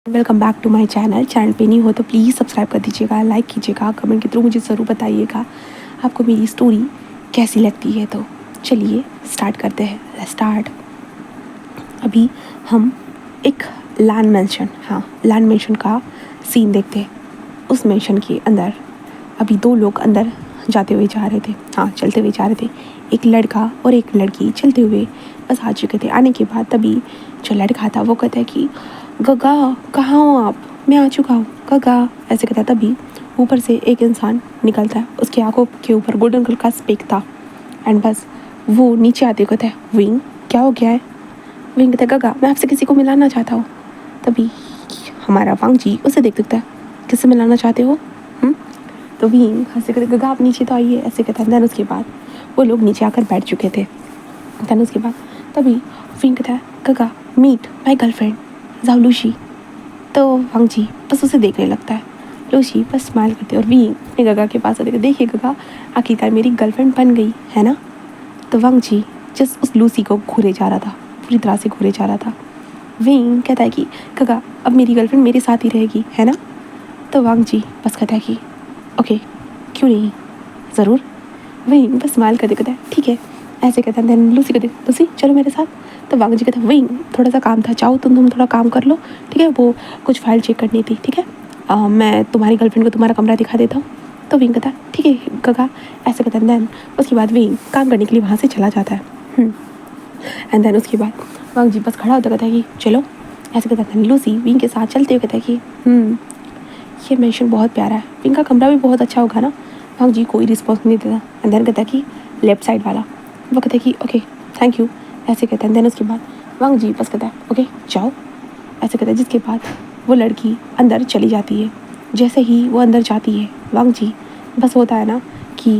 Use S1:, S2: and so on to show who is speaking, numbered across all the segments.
S1: Welcome back to my channel पे नहीं हो तो प्लीज़ सब्सक्राइब कर दीजिएगा, लाइक कीजिएगा, कमेंट के थ्रू मुझे ज़रूर बताइएगा आपको मेरी स्टोरी कैसी लगती है। तो चलिए स्टार्ट करते हैं। स्टार्ट। अभी हम एक लैंड मेंशन का सीन देखते हैं। उस मेंशन के अंदर अभी दो लोग अंदर जाते हुए जा रहे थे, चलते हुए जा रहे थे। एक लड़का और एक लड़की चलते हुए बस आ चुके थे। आने के बाद तभी जो लड़का था वो कहता है कि गगा कहाँ हो आप, मैं आ चुका हूँ गगा, ऐसे कहता है। तभी ऊपर से एक इंसान निकलता है, उसकी आंखों के ऊपर गोल्डन कलर का स्पेक था। एंड बस वो नीचे आते कहता है विंग क्या हो गया है। विंग कहता है गगा मैं आपसे किसी को मिलाना चाहता हूँ। तभी हमारा वांग जी उसे देख सकता है, किससे मिलाना चाहते हो? तो विंग हंसे कहते गगा आप नीचे तो आइए, ऐसे कहता है। देन उसके बाद वो लोग नीचे आकर बैठ चुके थे। देन उसके बाद तभी विंग कहता है गगा मीट माई गर्लफ्रेंड जाओ लूशी। तो वांग जी बस उसे देखने लगता है। लूशी बस स्माइल करती है और विंग अपने गगा के पास आते देखिए गगा आखिरकार मेरी गर्लफ्रेंड बन गई है ना। तो वांग जी जस्ट उस लूसी को घूरे जा रहा था, पूरी तरह से घूरे जा रहा था। विंग कहता है कि गगा अब मेरी गर्लफ्रेंड मेरे साथ ही रहेगी है ना। तो वांग जी बस कहता है कि ओके क्यों नहीं, ज़रूर। विंग बस स्माइल करते कहता है ठीक है, ऐसे कहता है। देन लूसी कहती लूसी चलो मेरे साथ। तो वांग जी कहता है विंग थोड़ा सा काम था, चाहो तुम थोड़ा काम कर लो, ठीक है, वो कुछ फाइल चेक करनी थी, ठीक है, मैं तुम्हारी गर्लफ्रेंड को तुम्हारा कमरा दिखा देता हूँ। तो विंग कहता है ठीक है गगा, ऐसे कहता है। देन उसके बाद विंग काम करने के लिए वहाँ से चला जाता है। एंड देन उसके बाद वांग जी बस खड़ा होता कहता है कि चलो, ऐसे कहता है। लूसी विंग के साथ चलते हुए कहता है कि ये मेंशन बहुत प्यारा है, विंग का कमरा भी बहुत अच्छा होगा ना। वांग जी कोई रिस्पॉन्स नहीं देता। एंड देन कहता है कि लेफ्ट साइड वाला, वो कहता है कि ओके थैंक यू, ऐसे कहता है। देन उसके बाद वांग जी बस कहता है ओके जाओ, ऐसे कहता है। जिसके बाद वो लड़की अंदर चली जाती है। जैसे ही वो अंदर जाती है वांग जी बस होता है ना कि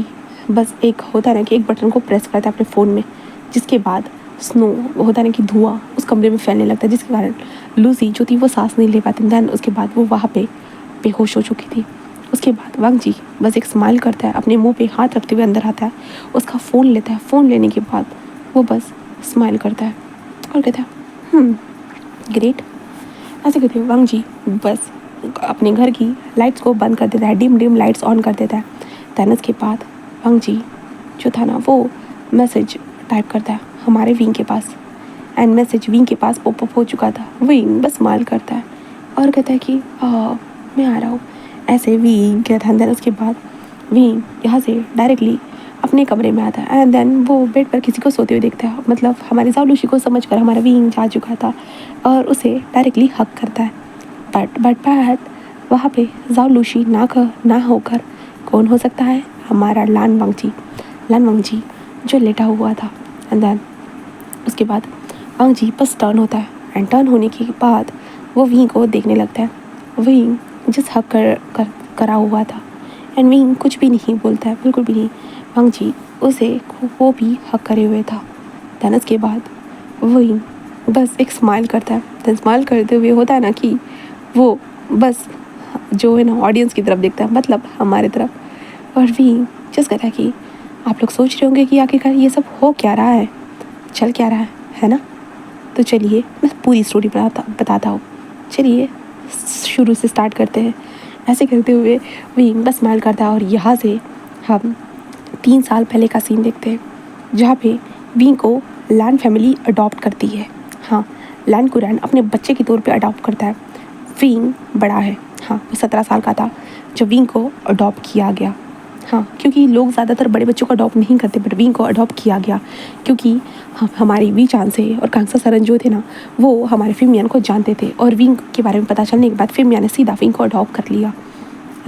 S1: एक बटन को प्रेस करता है अपने फ़ोन में, जिसके बाद स्नो होता है ना कि धुआं उस कमरे में फैलने लगता है, जिसके कारण लूसी जो थी वो सांस नहीं ले पाती। देन उसके बाद वो वहाँ पे बेहोश हो चुकी थी। उसके बाद वांग जी बस एक स्माइल करता है, अपने मुंह पे हाथ रखते हुए अंदर आता है, उसका फ़ोन लेता है। फ़ोन लेने के बाद वो बस स्माइल करता है और कहता है ग्रेट, ऐसे कहते हैं। वांग जी बस अपने घर की लाइट्स को बंद कर देता है, डिम लाइट्स ऑन कर देता है। दैन उसके बाद वांग जी जो था ना वो मैसेज टाइप करता है हमारे विंग के पास। एंड मैसेज विंग के पास पॉपअप हो चुका था। विंग बस स्माइल करता है और कहता है कि मैं आ रहा हूँ, ऐसे विंग कहता है। देन उसके बाद विंग यहाँ से डायरेक्टली अपने कमरे में आता है। एंड देन वो बेड पर किसी को सोते हुए देखता है, मतलब हमारी जालूशी को समझ कर हमारा विंग जा चुका था और उसे डायरेक्टली हक करता है। बट वहाँ पे जालूशी ना होकर कौन हो सकता है, हमारा लान वांग जी जो लेटा हुआ था। एंड देन उसके बाद वांग जी बस टर्न होता है। एंड टर्न होने के बाद वो विंग को देखने लगता है। विंग जिस हक करा हुआ था। एंड विंग कुछ भी नहीं बोलता है, बिल्कुल भी नहीं। वांग जी उसे वो भी हक करे हुए था। देन उसके बाद विंग बस एक स्माइल करता है। देन स्माइल करते हुए होता है ना कि वो बस जो है ना ऑडियंस की तरफ देखता है, मतलब हमारे तरफ। और विंग जस्ट कहता है कि आप लोग सोच रहे होंगे कि आखिरकार ये सब हो क्या रहा है, चल क्या रहा है ना। तो चलिए मैं पूरी स्टोरी बताता हूँ। चलिए शुरू से स्टार्ट करते हैं। ऐसे करते हुए विंग बस स्माइल करता है और यहाँ से हम 3 साल पहले का सीन देखते हैं, जहाँ पे विंग को लैंड फैमिली अडॉप्ट करती है। लैंड को रैन अपने बच्चे के तौर पे अडॉप्ट करता है। विंग बड़ा है, वो 17 साल का था जब विंग को अडॉप्ट किया गया। क्योंकि लोग ज़्यादातर बड़े बच्चों को अडॉप्ट नहीं करते, बट विंग को अडॉप्ट किया गया क्योंकि हमारी वी चांसे और कांगसा सरन जो थे ना वो हमारे फिमियान को जानते थे। और विंग के बारे में पता चलने के बाद फिमियान ने सीधा विंग को अडॉप्ट कर लिया।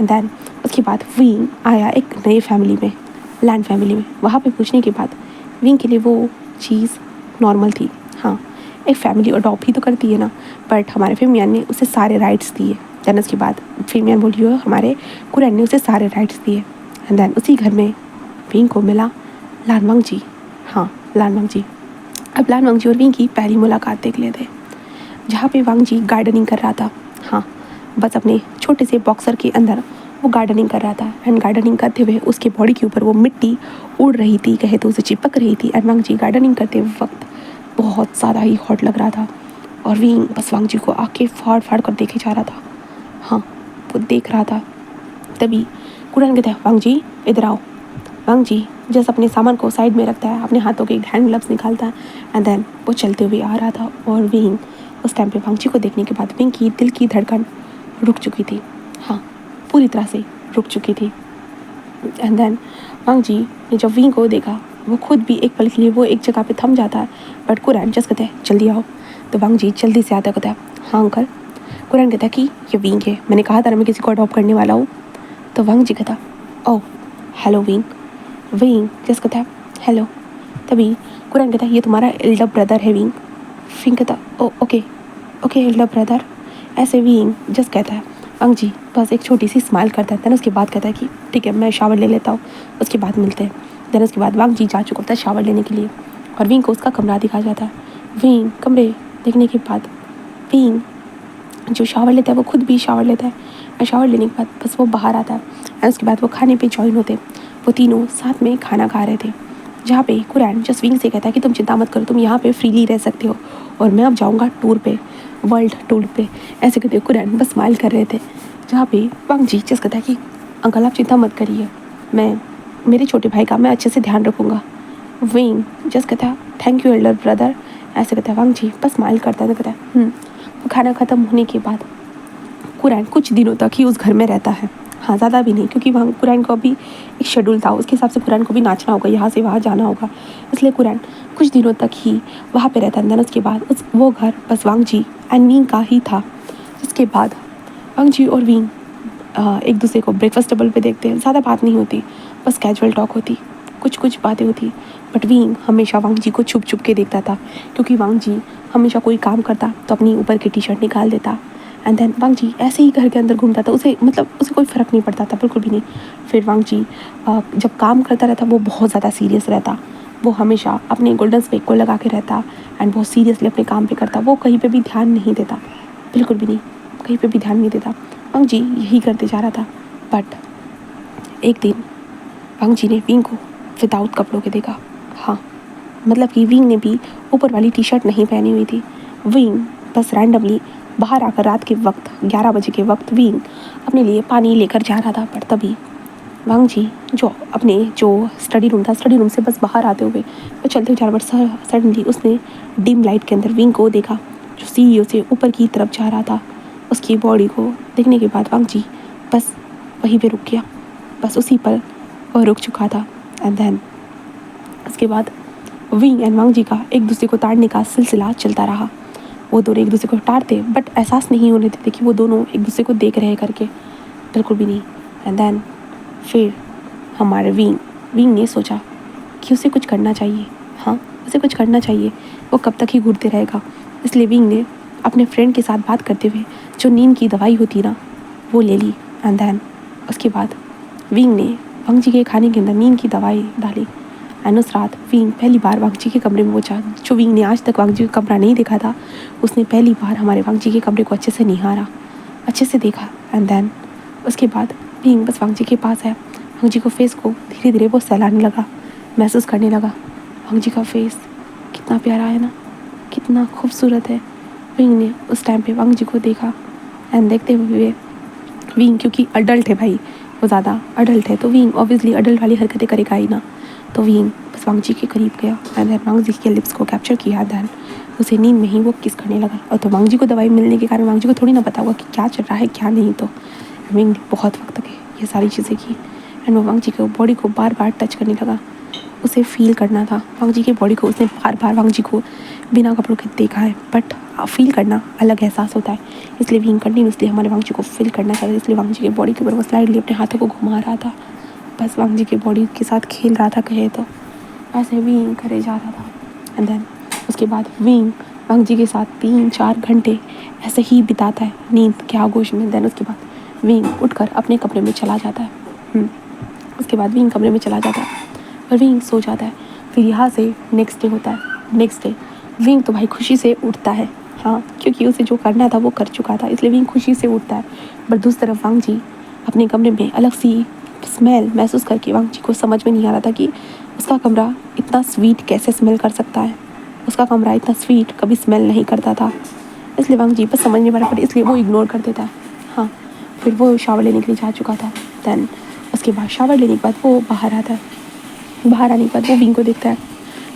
S1: एंड देन उसके बाद विंग आया एक नई फैमिली में, लैंड फैमिली में। वहाँ पे पूछने के बाद विंग के लिए वो चीज़ नॉर्मल थी। एक फैमिली अडॉप्ट ही तो करती है ना, बट हमारे फिमियान ने उसे सारे राइट्स दिए। देन उसके बाद फिमियान बोली हो हमारे कुरैन ने उसे सारे राइट्स दिए। एंड देन उसी घर में विंग को मिला लान वांग जी। अब लान वांग जी और विंग की पहली मुलाकात देख लेते, जहाँ पे वांग जी गार्डनिंग कर रहा था। बस अपने छोटे से बॉक्सर के अंदर वो गार्डनिंग कर रहा था। एंड गार्डनिंग करते हुए उसके बॉडी के ऊपर वो मिट्टी उड़ रही थी, कहे तो उसे चिपक रही थी। एंड वांग जी गार्डनिंग करते वक्त बहुत ज़्यादा ही हॉट लग रहा था। और विंग बस वांग जी को आके फाड़ फाड़ कर देखे जा रहा था। हाँ, वो देख रहा था। तभी कुरान कहता है, वांग जी इधर आओ। वांग जी जैसे अपने सामान को साइड में रखता है, अपने हाथों के हैंड ग्लव्स निकालता है एंड देन वो चलते हुए आ रहा था। और विंग उस टाइम पे वांग जी को देखने के बाद विंग की दिल की धड़कन रुक चुकी थी। हाँ, पूरी तरह से रुक चुकी थी। एंड देन वांग जी ने जब विंग को देखा, वो खुद भी एक पल के लिए वो एक जगह पे थम जाता है। बट कुरान जस्ट कहते हैं जल्दी आओ। तो वांग जी जल्दी से आता, कहता है हाँ अंकल। कुरान कहता है कि ये विंग है, मैंने कहा था ना मैं किसी को अडॉप्ट करने वाला हूँ। तो वांग जी कहता oh hello wing. Wing just कहता है हेलो। तभी कुरान कहता है ये तुम्हारा एल्डर ब्रदर है विंग। विंग कहता ओ ओके ओके एल्डर ब्रदर। ऐसे विंग जस्ट कहता है। वांग जी बस एक छोटी सी स्माइल करता है। देन उसके बाद कहता है कि ठीक है मैं शावर ले लेता हूँ, उसके बाद मिलते हैं। देन उसके बाद वांग जी जा चुका होता है शावर लेने के लिए और विंग को उसका कमरा दिखाया जाता है। विंग कमरे देखने के बाद विंग जो शावर लेता है वो खुद भी शावर लेता है और शावर लेने के बाद बस वो बाहर आता है और उसके बाद वो खाने पे जॉइन होते। वो तीनों साथ में खाना खा रहे थे, जहाँ पे कुरान जस्ट विंग से कहता है कि तुम चिंता मत करो, तुम यहाँ पे फ्रीली रह सकते हो और मैं अब जाऊँगा टूर पे, वर्ल्ड टूर पे। ऐसे कहते कुरान बस स्माइल कर रहे थे, जहाँ पे वांग जी जस्ट कहता है कि अंकल आप चिंता मत करिए, मैं मेरे छोटे भाई का मैं अच्छे से ध्यान रखूँगा। विंग जस्ट कहता है थैंक यू एल्डर ब्रदर। ऐसे कहता है वांग जी बस स्माइल करता है, कहता है वो खाना ख़त्म होने के बाद कुरान कुछ दिनों तक ही उस घर में रहता है। हाँ, ज़्यादा भी नहीं, क्योंकि वहाँ कुरान को अभी एक शेड्यूल था, उसके हिसाब से कुरान को भी नाचना होगा, यहाँ से वहाँ जाना होगा, इसलिए कुरान कुछ दिनों तक ही वहाँ पे रहता है। देन उसके बाद वो घर बस वांग जी एंड विंग का ही था। जिसके बाद वांग जी और विंग एक दूसरे को ब्रेकफास्ट टेबल पे देखते हैं। ज़्यादा बात नहीं होती, बस कैजुअल टॉक होती, कुछ बातें होती। बट विंग हमेशा वांग जी को छुप छुप के देखता था, क्योंकि वांग जी हमेशा कोई काम करता तो अपनी ऊपर की टी शर्ट निकाल देता एंड देन वांग जी ऐसे ही घर के अंदर घूमता था। उसे कोई फ़र्क नहीं पड़ता था, बिल्कुल भी नहीं। फिर वांग जी जब काम करता रहता वो बहुत ज़्यादा सीरियस रहता। वो हमेशा अपने गोल्डन स्पेक को लगा के रहता एंड बहुत सीरियसली अपने काम पे करता। वो कहीं पे भी ध्यान नहीं देता, बिल्कुल भी नहीं, कहीं पे भी ध्यान नहीं देता। वांग जी यही करते जा रहा था। बट एक दिन वांग जी ने विंग को विदाउट कपड़ों के देखा। हाँ, मतलब कि विंग ने भी ऊपर वाली टी शर्ट नहीं पहनी हुई थी। विंग बस रैंडमली बाहर आकर रात के वक्त 11 बजे के वक्त विंग अपने लिए पानी लेकर जा रहा था। पर तभी वांग जी जो स्टडी रूम से बस बाहर आते हुए वो चलते हुए जा रहा, बट सडनली उसने डिम लाइट के अंदर विंग को देखा, जो सीढ़ियों से ऊपर की तरफ जा रहा था। उसकी बॉडी को देखने के बाद वांग जी बस वहीं पे रुक गया, बस उसी पर वह रुक चुका था। एंड देन उसके बाद विंग एंड वांग जी का एक दूसरे को ताड़ने का सिलसिला चलता रहा। वो दोनों एक दूसरे को ताड़ते, बट एहसास नहीं होने देते कि वो दोनों एक दूसरे को देख रहे करके, बिल्कुल भी नहीं। एंड देन फिर हमारे विंग ने सोचा कि उसे कुछ करना चाहिए। हाँ, उसे कुछ करना चाहिए, वो कब तक ही घूरते रहेगा। इसलिए विंग ने अपने फ्रेंड के साथ बात करते हुए जो नींद की दवाई होती ना, वो ले ली। एंड देन उसके बाद विंग ने वांग जी के खाने के अंदर नींद की दवाई डाली। एंड उस रात विंग पहली बार वांग जी के कमरे में पहुंचा। जो विंग ने आज तक वांग जी का कमरा नहीं देखा था, उसने पहली बार हमारे वांग जी के कमरे को अच्छे से निहारा, अच्छे से देखा। एंड देन उसके बाद विंग बस वांग जी के पास है। वांग जी को फेस को धीरे धीरे वो सहलाने लगा, महसूस करने लगा। वांग जी का फेस कितना प्यारा है ना, कितना खूबसूरत है। विंग ने उस टाइम पे वांग जी को देखा एंड देखते हुए विंग, क्योंकि अडल्ट है भाई, वो ज़्यादा अडल्ट है, तो विंग ऑब्वियसली अडल्ट वाली हरकतें करेगा ही ना। तो विंग बस वांग जी के करीब गया एंड देन वांग जी के लिप्स को कैप्चर किया। देन उसे नींद में ही वो किस करने लगा। और तो वांग जी को दवाई मिलने के कारण वांग जी को थोड़ी ना पता होगा कि क्या चल रहा है क्या नहीं। तो विंग ने बहुत वक्त तक ये सारी चीज़ें की एंड वो वांग जी के बॉडी को बार बार टच करने लगा। उसे फील करना था वांग जी की बॉडी को। उसने बार बार वांग जी को बिना कपड़ों के देखा है, बट फील करना अलग एहसास होता है। इसलिए विंग कंटिन्यूसली हमारे वांग जी को फील करना चाहिए। इसलिए वांग जी की बॉडी के ऊपर वो स्लाइडली अपने हाथों को घुमा रहा था, बस वांग जी की बॉडी के साथ खेल रहा था कहे तो। ऐसे विंग करे जा रहा था। एंड देन उसके बाद विंग वांग जी के साथ 3-4 घंटे ऐसे ही बिताता है नींद के आगोश में। देन उसके बाद विंग उठकर अपने कमरे में चला जाता है। उसके बाद विंग कमरे में चला जाता है और विंग सो जाता है। फिर यहाँ से नेक्स्ट डे होता है। नेक्स्ट डे विंग तो भाई खुशी से उठता है, हाँ, क्योंकि उसे जो करना था वो कर चुका था, इसलिए विंग खुशी से उठता है। बट दूसरी तरफ वांग जी अपने कमरे में अलग सी स्मेल महसूस करके वांग जी को समझ में नहीं आ रहा था कि उसका कमरा इतना स्वीट कैसे स्मेल कर सकता है। उसका कमरा इतना स्वीट कभी स्मेल नहीं करता था। इसलिए वांग जी बस समझ नहीं पा रहा, पर इसलिए वो इग्नोर कर देता है। हाँ, फिर वो शावर लेने के लिए जा चुका था। दैन उसके बाद शावर लेने के बाद वो बाहर आता है। बाहर आने के बाद वो विंग को देखता है,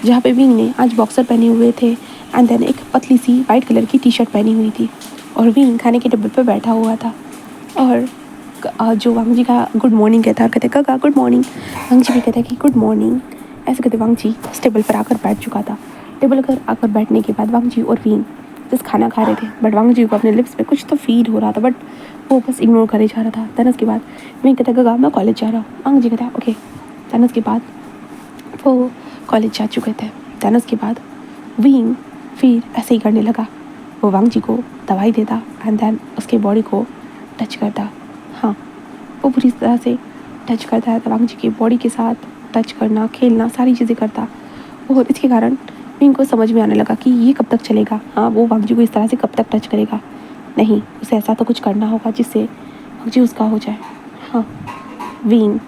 S1: जहाँ पे विंग ने आज बॉक्सर पहने हुए थे एंड देन एक पतली सी वाइट कलर की टी शर्ट पहनी हुई थी, और विंग खाने के डब्बे पे बैठा हुआ था। और जो वांग जी का गुड मॉर्निंग कहता है, कहते काका गुड मॉर्निंग। वांग जी भी कहता है कि गुड मॉर्निंग। ऐसे कहते वांग जी इस टेबल पर आकर बैठ चुका था। टेबल पर आकर बैठने के बाद वांग जी और विंग बस खाना खा रहे थे, बट वांग जी को अपने लिप्स पे कुछ तो फील हो रहा था, बट वो बस इग्नोर करे जा रहा था। देन उसके बाद विंग कहता काका मैं कॉलेज जा रहा हूँ। वांग जी कहता है ओके। देन उसके बाद वो कॉलेज जा चुके थे। देन उसके बाद विंग फिर ऐसे ही करने लगा, वो वांग जी को दवाई देता एंड देन उसके बॉडी को टच करता। हाँ, वो पूरी तरह से टच करता है, वांग जी की बॉडी के साथ टच करना, खेलना, सारी चीज़ें करता। और इसके कारण विंग को समझ में आने लगा कि ये कब तक चलेगा। हाँ, वो वांग जी को इस तरह से कब तक टच करेगा, नहीं उसे ऐसा तो कुछ करना होगा जिससे वांग जी उसका हो जाए। हाँ, विंग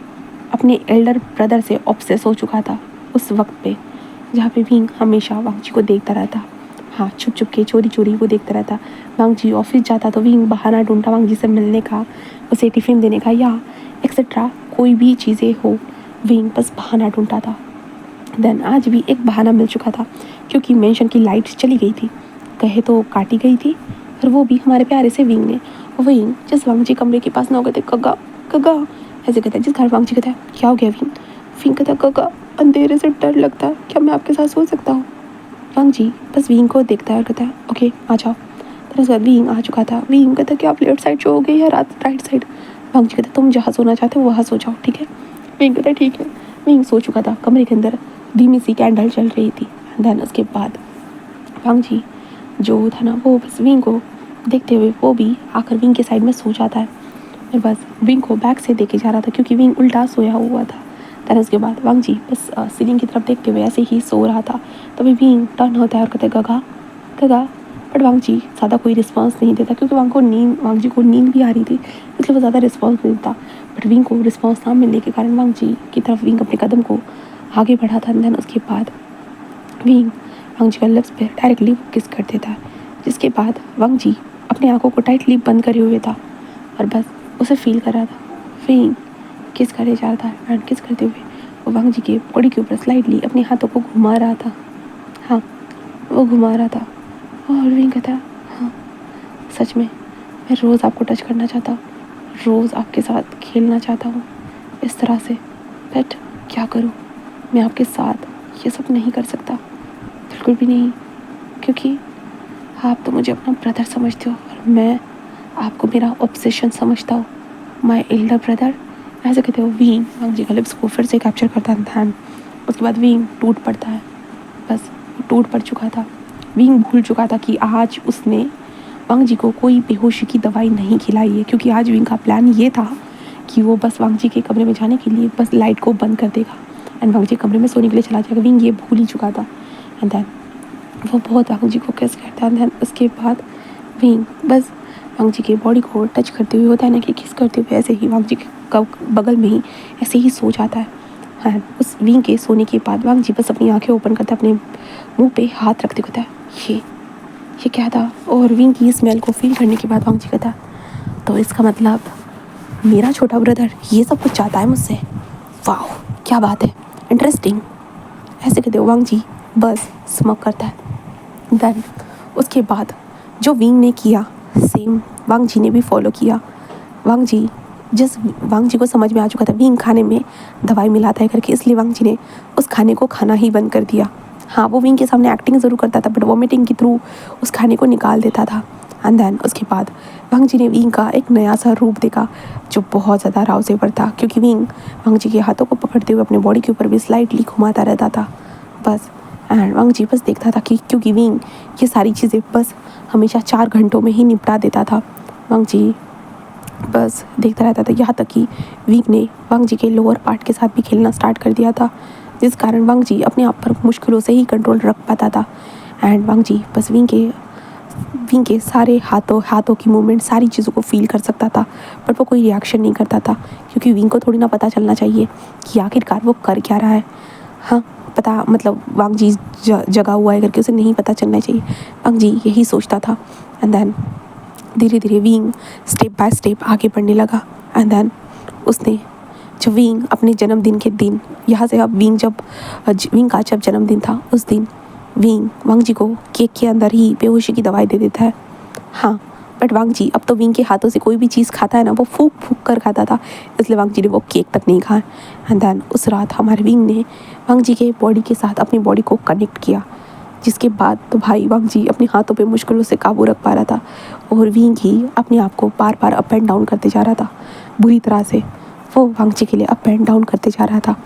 S1: अपने एल्डर ब्रदर से ऑब्सेस हो चुका था उस वक्त पे, जहाँ पे विंग हमेशा वांग जी को देखता रहता। हाँ, छुप छुप के चोरी चोरी वो देखता रहता। वांग जी ऑफिस जाता तो विंग बहाना ढूंढता वांग जी से मिलने का, उसे टिफ़िन देने का या एक्सेट्रा कोई भी चीज़ें हो, विंग बस बहाना ढूंढता था। देन आज भी एक बहाना मिल चुका था, क्योंकि मेंशन की लाइट चली गई थी, कहे तो काटी गई थी, और वो भी हमारे प्यारे से विंग ने। विंग जिस वांग जी कमरे के पास ना हो गए थे, कगा कगा ऐसे कहता है, जिस घर वांग जी कहता है क्या हो गया विंग। विंग कहता है कगा अंधेरे से डर लगता है, क्या मैं आपके साथ सो सकता हूँ। वांग जी बस विंग को देखता है और कहता है ओके आ जाओ। फिर उसके बाद विंग आ चुका था। विंग कहता है कि आप लेफ्ट साइड सो गए या राइट साइड। वांग जी कहता है तुम जहाँ सोना चाहते हो वहाँ सो जाओ, ठीक है। विंग कहता है ठीक है। विंग सो चुका था। कमरे के अंदर धीमी सी कैंडल चल रही थी। देन उसके बाद वांग जी जो था ना, वो बस विंग को देखते हुए वो भी आकर विंग के साइड में सो जाता है, और बस विंग को बैक से देखे जा रहा था, क्योंकि विंग उल्टा सोया हुआ था। देन उसके बाद वांग जी बस सीलिंग की तरफ देखते हुए ऐसे ही सो रहा था। तभी विंग टर्न होता है और कहते गगा गगा, बट वांग जी ज़्यादा कोई रिस्पॉन्स नहीं देता, क्योंकि वांग जी को नींद भी आ रही थी, इसलिए वो ज़्यादा रिस्पॉन्स नहीं देता। बट विंग को रिस्पॉन्स ना मिलने के कारण वांग जी की तरफ विंग अपने कदम को आगे बढ़ाता। देन उसके बाद विंग वांग जी का लिप्स पे डायरेक्टली किस कर देता है, जिसके बाद वांग जी अपनी आंखों को टाइटली बंद करे हुए था और बस उसे फील कर रहा था। विंग किस करे जा रहा था एंड किस करते हुए वो वांग जी के बॉडी के ऊपर स्लाइडली अपने हाथों को घुमा रहा था। हाँ, वो घुमा रहा था, और विंग कहता हाँ सच में मैं रोज़ आपको टच करना चाहता हूँ, रोज़ आपके साथ खेलना चाहता हूँ इस तरह से, बट क्या करूँ, मैं आपके साथ ये सब नहीं कर सकता, बिल्कुल भी नहीं, क्योंकि आप तो मुझे अपना ब्रदर समझते हो और मैं आपको मेरा ऑब्सेशन समझता हूँ, माय एल्डर ब्रदर। ऐसे कहते हो विंग वांग जी का लिप्स को फिर से कैप्चर करता था। उसके बाद विंग टूट पड़ता है, बस टूट पड़ चुका था। विंग भूल चुका था कि आज उसने वांग जी को कोई बेहोशी की दवाई नहीं खिलाई है, क्योंकि आज विंग का प्लान ये था कि वो बस वांग जी के कमरे में जाने के लिए बस लाइट को बंद कर देगा एंड वांग जी कमरे में सोने के लिए चला जाएगा। विंग ये भूल ही चुका था। एंड देन वो बहुत वांग जी को किस करता है। एंड देन उसके बाद विंग बस वांग जी के बॉडी को टच करते हुए, होता है ना कि किस करते हुए, ऐसे ही वांग जी के बगल में ही ऐसे ही सो जाता है। हाँ, उस विंग के सोने के बाद वांग जी बस अपनी आंखें ओपन करता है, अपने मुंह पे हाथ रखते कहता है ये क्या था। और विंग की स्मेल को फील करने के बाद वांग जी कहता तो इसका मतलब मेरा छोटा ब्रदर ये सब कुछ चाहता है मुझसे, वाह क्या बात है, इंटरेस्टिंग। ऐसे कहते वांग जी बस स्मोक करता है। देन उसके बाद जो विंग ने किया सेम वांग जी ने भी फॉलो किया। वांग जी को समझ में आ चुका था विंग खाने में दवाई मिलाता है करके, इसलिए वांग जी ने उस खाने को खाना ही बंद कर दिया। हाँ, वो विंग के सामने एक्टिंग ज़रूर करता था, बट वॉमिटिंग के थ्रू उस खाने को निकाल देता था। एंड देन उसके बाद वांग जी ने विंग का एक नया सा रूप देखा, जो बहुत ज़्यादा राउजेबल था, क्योंकि विंग वांग जी के हाथों को पकड़ते हुए अपने बॉडी के ऊपर भी स्लाइटली घुमाता रहता था बस। एंड वांग जी बस देखता था कि क्योंकि विंग ये सारी चीज़ें बस हमेशा 4 घंटों में ही निपटा देता था। वांग जी बस देखता रहता था, यहाँ तक कि विंग ने वांग जी के लोअर पार्ट के साथ भी खेलना स्टार्ट कर दिया था, जिस कारण वांग जी अपने आप पर मुश्किलों से ही कंट्रोल रख पाता था। एंड वांग जी बस विंग के सारे हाथों की मूवमेंट, सारी चीज़ों को फील कर सकता था, बट वो कोई रिएक्शन नहीं करता था, क्योंकि विंग को थोड़ी ना पता चलना चाहिए कि आखिरकार वो कर क्या रहा है। हाँ, पता मतलब वांग जी जगा हुआ है करके उसे नहीं पता चलना चाहिए। वांग जी यही सोचता था। एंड देन धीरे धीरे विंग स्टेप बाय स्टेप आगे बढ़ने लगा। एंड देन उसने जब विंग अपने जन्मदिन के दिन यहाँ से अब विंग का जब जन्मदिन था उस दिन विंग वांग जी को केक के अंदर ही बेहोशी की दवाई दे देता है। हाँ, बट वांग जी अब तो विंग के हाथों से कोई भी चीज़ खाता है ना वो फूक फूक कर खाता था, इसलिए वांग जी ने वो केक तक नहीं खाया। एंड देन उस रात हमारे विंग ने वांग जी के बॉडी के साथ अपनी बॉडी को कनेक्ट किया, जिसके बाद तो भाई वांग जी अपने हाथों पे मुश्किलों से काबू रख पा रहा था और विंग ही अपने आप को बार बार अप एंड डाउन करते जा रहा था बुरी तरह से। वो वांग जी के लिए अप एंड डाउन करते जा रहा था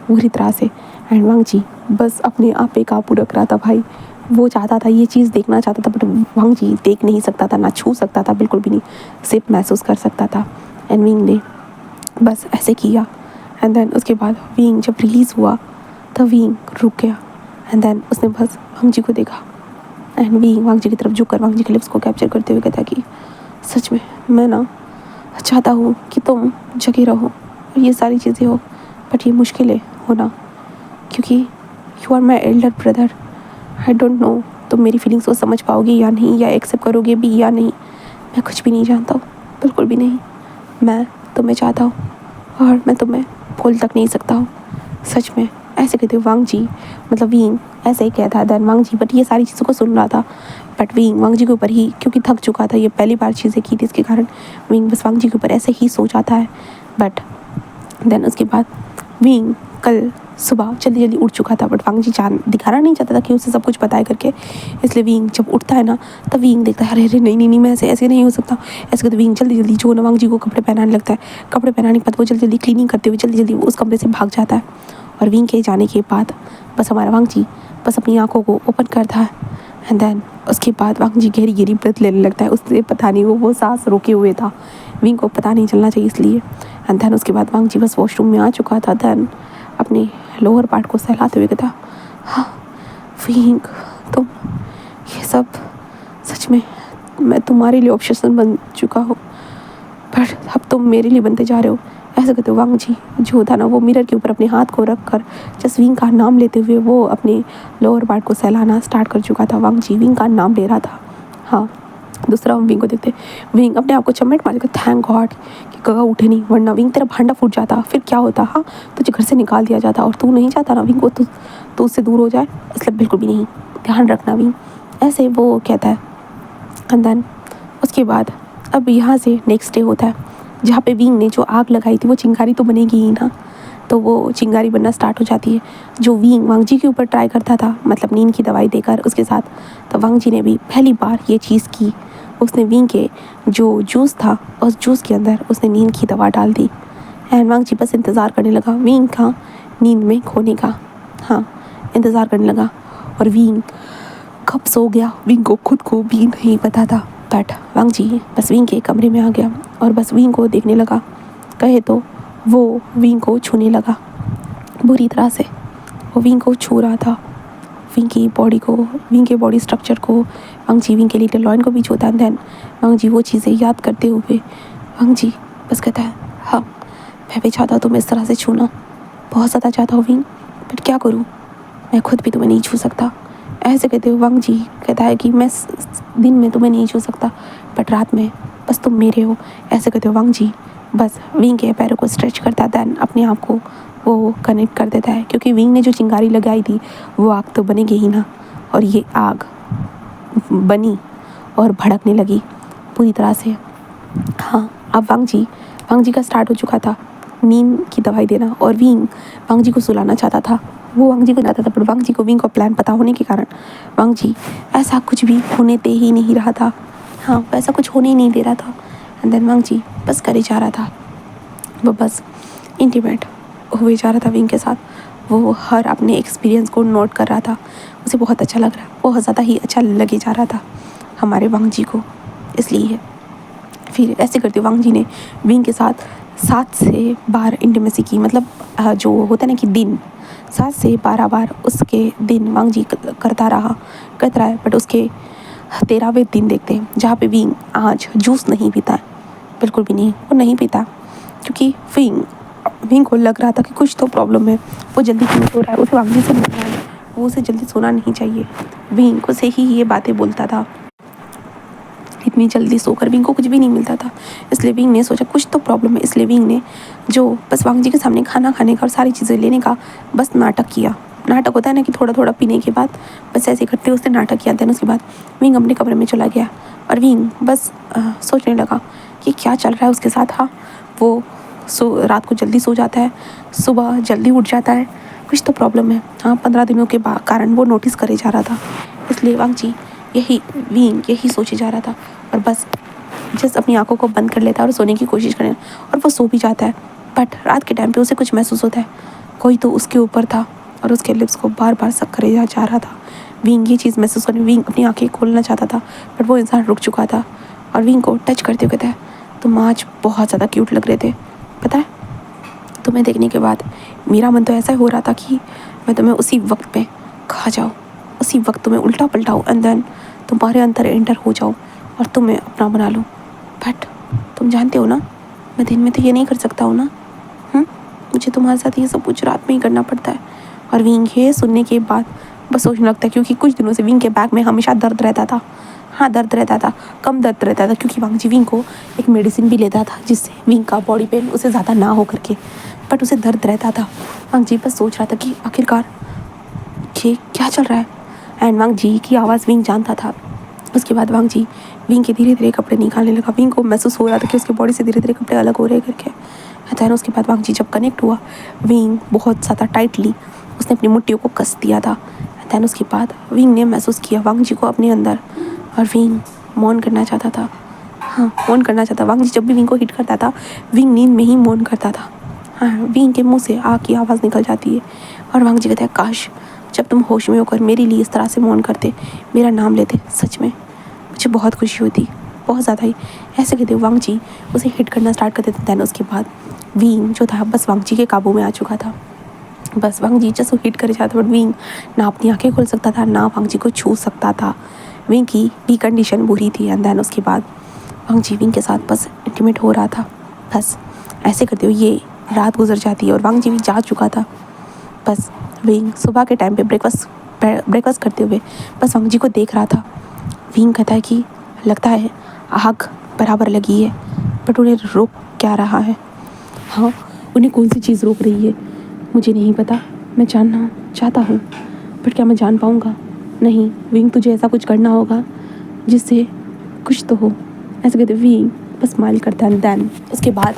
S1: बुरी तरह से। एंड वांग जी बस अपने आप पे काबू रख रहा था भाई। वो चाहता था, ये चीज़ देखना चाहता था, बट वांग जी देख नहीं सकता था, ना छू सकता था, बिल्कुल भी नहीं, सिर्फ महसूस कर सकता था। एंड विंग ने बस ऐसे किया। एंड देन उसके बाद विंग जब रिलीज़ हुआ तब विंग रुक गया। एंड देन उसने बस वांग जी को देखा। एंड विंग वांग जी की तरफ झुककर वांग जी के लिप्स को कैप्चर करते हुए कहता कि सच में मैं ना चाहता हूँ कि तुम जगे रहो और ये सारी चीज़ें हो, बट ये मुश्किल है होना, क्योंकि you are my elder brother. I don't know तुम मेरी फीलिंग्स को समझ पाओगे या नहीं, या एक्सेप्ट करोगे भी या नहीं, मैं कुछ भी नहीं जानता हूँ, बिल्कुल भी नहीं। मैं तुम्हें चाहता हूँ और मैं तुम्हें भूल तक नहीं सकता हूँ, सच में। ऐसे कहते वांग जी मतलब विंग ऐसे ही कहता है। देन वांग जी बट ये सारी चीज़ों को सुन रहा था, बट विंग वांग जी के ऊपर ही, क्योंकि थक चुका था, ये पहली बार चीज़ें की थी, इसके कारण विंग बस वांग जी के ऊपर ऐसे ही सो जाता है। बट देन उसके बाद विंग कल सुबह जल्दी जल्दी उठ चुका था, बट वांग जी दिखाना नहीं चाहता था कि उसे सब कुछ पता है करके, इसलिए विंग जब उठता है ना तब विंग देखता है अरे अरे नहीं नहीं नहीं मैं ऐसे नहीं हो सकता। ऐसे करते विंग जल्दी जल्दी जो ना वांग जी को कपड़े पहनाने लगता है। कपड़े पहनाने के बाद वो जल्दी जल्दी क्लीनिंग करते हुए जल्दी जल्दी उस कमरे से भाग जाता है। और विंग के जाने के बाद बस हमारा वांग जी बस अपनी आँखों को ओपन करता है। एंड देन उसके बाद वांग जी गहरी गहरी ब्रेथ लेने लगता है। उससे पता नहीं वो सांस रोके हुए था, विंग को पता नहीं चलना चाहिए इसलिए। एंड देन उसके बाद वांग जी बस वॉशरूम में आ चुका था। देन अपने लोअर पार्ट को सहलाते हुए कहता हाँ विंग तुम ये सब सच में मैं तुम्हारे लिए ऑब्सेशन बन चुका हूँ, पर अब तुम मेरे लिए बनते जा रहे हो। ऐसे कहते हो वांग जी जो था ना वो मिरर के ऊपर अपने हाथ को रख कर जस्ट विंग का नाम लेते हुए वो अपने लोअर पार्ट को सहलाना स्टार्ट कर चुका था। वांग जी विंग का नाम ले रहा था। हाँ, दूसरा हम विंग को देखते, विंग अपने आप को चमेट मारेगा, थैंक गॉड कि गगा उठे नहीं, वरना विंग तेरा भांडा फूट जाता, फिर क्या होता। हाँ, तुझे घर से निकाल दिया जाता, और तू नहीं चाहता ना विंग को तू उससे दूर हो जाए, इसलिए बिल्कुल भी नहीं, ध्यान रखना विंग। ऐसे वो कहता है। एंड देन उसके बाद अब यहाँ से नेक्स्ट डे होता है, जहाँ पे विंग ने जो आग लगाई थी वो चिंगारी तो बनेगी ही ना, तो वो चिंगारी बनना स्टार्ट हो जाती है। जो विंग वांग जी के ऊपर ट्राई करता था, मतलब नींद की दवाई देकर उसके साथ, तो वांग जी ने भी पहली बार ये चीज़ की। उसने विंग के जो जूस था उस जूस के अंदर उसने नींद की दवा डाल दी। एंड वांग जी बस इंतज़ार करने लगा विंग का नींद में खोने का। हाँ, इंतज़ार करने लगा, और विंग कब सो गया विंग को खुद को भी नहीं पता था। बट वांग जी बस विंग के कमरे में आ गया और बस विंग को देखने लगा, कहे तो वो विंग को छूने लगा बुरी तरह से। वो विंग को छू रहा था, विंग की बॉडी को, विंग के बॉडी स्ट्रक्चर को, वांग जी विंग के लिटिल लॉयन को भी छूता है। देन वांग जी वो चीज़ें याद करते हुए वांग जी बस कहता है हाँ मैं भी चाहता हूँ तुम्हें इस तरह से छूना, बहुत ज़्यादा चाहता हूँ विंग, बट क्या करूँ, मैं खुद भी तुम्हें नहीं छू सकता। ऐसे कहते हुए वांग जी कहता है कि मैं दिन में तुम्हें नहीं छू सकता, बट रात में बस तुम मेरे हो। ऐसे कहते हुए वांग जी बस विंग के पैरों को स्ट्रेच करता है। देन अपने आप को वो कनेक्ट कर देता है, क्योंकि विंग ने जो चिंगारी लगाई थी वो आग तो बनेगी ही ना, और ये आग बनी और भड़कने लगी पूरी तरह से। हाँ, अब वांग जी का स्टार्ट हो चुका था नींद की दवाई देना, और विंग वांग जी को सुलाना चाहता था। वो वांग जी को चाहता था, पर वांग जी को विंग का प्लान पता होने के कारण वांग जी ऐसा कुछ भी होने दे ही नहीं रहा था। हाँ, वैसा कुछ होने ही नहीं दे रहा था। एंड देन वांग जी बस करे जा रहा था, वो बस इंटीमेट हुए जा रहा था विंग के साथ। वो हर अपने एक्सपीरियंस को नोट कर रहा था, उसे बहुत अच्छा लग रहा, बहुत ज़्यादा ही अच्छा लगे जा रहा था हमारे वांग जी को। इसलिए फिर ऐसे करते वांग जी ने विंग के साथ 7 से 12 इंटीमेसी की, मतलब जो होता है ना कि दिन 7 से 12 बार उसके दिन वांग जी करता रहा है। बट उसके 13वें दिन देखते हैं जहाँ पे विंग आज जूस नहीं पीता है, बिल्कुल भी नहीं, वो नहीं पीता, क्योंकि विंग को लग रहा था कि कुछ तो प्रॉब्लम है, वो जल्दी क्यों हो रहा है, उसे वांग जी से मिलना है। वो उसे जल्दी सोना नहीं चाहिए। विंग उसे ही ये बातें बोलता था। इतनी जल्दी सोकर विंग को कुछ भी नहीं मिलता था, इसलिए विंग ने सोचा कुछ तो प्रॉब्लम है। इसलिए विंग ने जो बस वांग जी के सामने खाना खाने का और सारी चीज़ें लेने का बस नाटक किया। नाटक होता है ना कि थोड़ा थोड़ा पीने के बाद बस ऐसे करते उसने नाटक किया। देन उसके बाद विंग अपने कमरे में चला गया और विंग बस सोचने लगा कि क्या चल रहा है उसके साथ। हाँ, वो रात को जल्दी सो जाता है, सुबह जल्दी उठ जाता है, कुछ तो प्रॉब्लम है। हाँ, 15 दिनों के कारण वो नोटिस करे जा रहा था। इसलिए वांग जी यही सोचे जा रहा था और बस जस्ट अपनी आंखों को बंद कर लेता है और सोने की कोशिश करें और वो सो भी जाता है। बट रात के टाइम पे उसे कुछ महसूस होता है, कोई तो उसके ऊपर था और उसके लिप्स को बार बार सक करे जा रहा था। विंग ये चीज़ महसूस करने विंग अपनी आंखें खोलना चाहता था, बट वो इंसान रुक चुका था और विंग को टच करते हुए कहता है, तुम आज बहुत ज़्यादा क्यूट लग रहे थे। पता है, तुम्हें देखने के बाद मेरा मन तो ऐसा हो रहा था कि मैं तुम्हें उसी वक्त पे खा जाऊँ, उसी वक्त तुम्हें उल्टा पलटाऊँ एंड देन तुम्हारे अंदर एंटर हो जाऊँ और तुम्हें अपना बना लूँ। बट तुम जानते हो ना, मैं दिन में तो ये नहीं कर सकता हूँ ना। मुझे तुम्हारे साथ ये सब कुछ रात में ही करना पड़ता है। और विंग ये सुनने के बाद बस सोचने लगता है, क्योंकि कुछ दिनों से विंग के बैक में हमेशा दर्द रहता था। हाँ, दर्द रहता था, कम दर्द रहता था, क्योंकि वांग जी विंग को एक मेडिसिन भी लेता था जिससे विंग का बॉडी पेन उसे ज़्यादा ना हो करके, बट उसे दर्द रहता था। वांग जी बस सोच रहा था कि आखिरकार ये क्या चल रहा है। एंड वांग जी की आवाज़ विंग जानता था। उसके बाद वांग जी विंग के धीरे धीरे कपड़े निकालने लगा। विंग को महसूस हो रहा था कि उसके बॉडी से धीरे धीरे कपड़े अलग हो रहे करके। दैन उसके बाद वांग जी जब कनेक्ट हुआ, विंग बहुत ज़्यादा टाइटली उसने अपनी मुट्ठियों को कस दिया था। दैन उसके बाद विंग ने महसूस किया वांग जी को अपने अंदर और विंग मौन करना चाहता था। हाँ, मौन करना चाहता। वांग जी जब भी विंग को हिट करता था, विंग नींद में ही मौन करता था। हाँ, विंग के मुंह से आग की आवाज़ निकल जाती है और वांग जी कहता है, काश जब तुम होश में होकर मेरे लिए इस तरह से मौन करते, मेरा नाम लेते, सच में मुझे बहुत खुशी होती, बहुत ज़्यादा ही। ऐसे कहते वांग जी उसे हिट करना स्टार्ट कर देते। दैन उसके बाद विंग जो था बस वांग जी के काबू में आ चुका था। बस वांग जी जैसे हिट करे जाता, बट विंग ना अपनी आंखें खोल सकता था, ना वांग जी को छू सकता था। विंग की भी कंडीशन बुरी थी। एंड दैन उसके बाद वांग जी विंग के साथ बस इंटीमेट हो रहा था। बस ऐसे करते हुए ये रात गुजर जाती है और वांग जी भी जा चुका था। बस विंग सुबह के टाइम पे ब्रेकफास्ट करते हुए बस वांग जी को देख रहा था। विंग कहता है कि लगता है आग बराबर लगी है, बट उन्हें रोक क्या रहा है। हाँ, उन्हें कौन सी चीज़ रोक रही है मुझे नहीं पता। मैं जानना चाहता हूँ, बट क्या मैं जान पाऊँगा? नहीं विंग, तुझे ऐसा कुछ करना होगा जिससे कुछ तो हो। ऐसे कहते विंग बस स्माइल करता है। दैन उसके बाद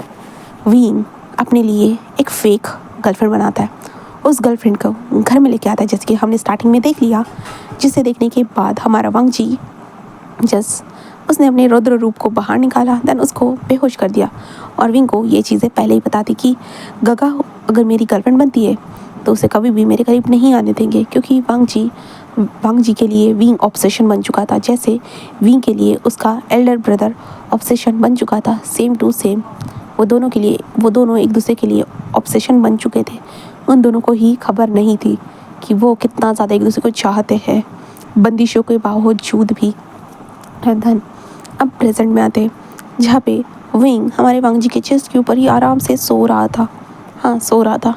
S1: विंग अपने लिए एक फेक गर्लफ्रेंड बनाता है। उस गर्लफ्रेंड को घर में लेके आता है, जैसे कि हमने स्टार्टिंग में देख लिया। जिसे देखने के बाद हमारा वांग जी उसने अपने रौद्र रूप को बाहर निकाला, दैन उसको बेहोश कर दिया। और विंग को ये चीज़ें पहले ही बता दी कि गगा अगर मेरी गर्लफ्रेंड बनती है तो उसे कभी भी मेरे करीब नहीं आने देंगे, क्योंकि वांग जी के लिए विंग ऑब्सेशन बन चुका था, जैसे विंग के लिए उसका एल्डर ब्रदर ऑब्सेशन बन चुका था। सेम टू सेम वो दोनों एक दूसरे के लिए ऑब्सेशन बन चुके थे। उन दोनों को ही खबर नहीं थी कि वो कितना ज़्यादा एक दूसरे को चाहते हैं, बंदिशों के बावजूद भी। धन अब प्रेजेंट में आते, जहाँ पे विंग हमारे वांग जी के चेस्ट के ऊपर ही आराम से सो रहा था। हाँ, सो रहा था।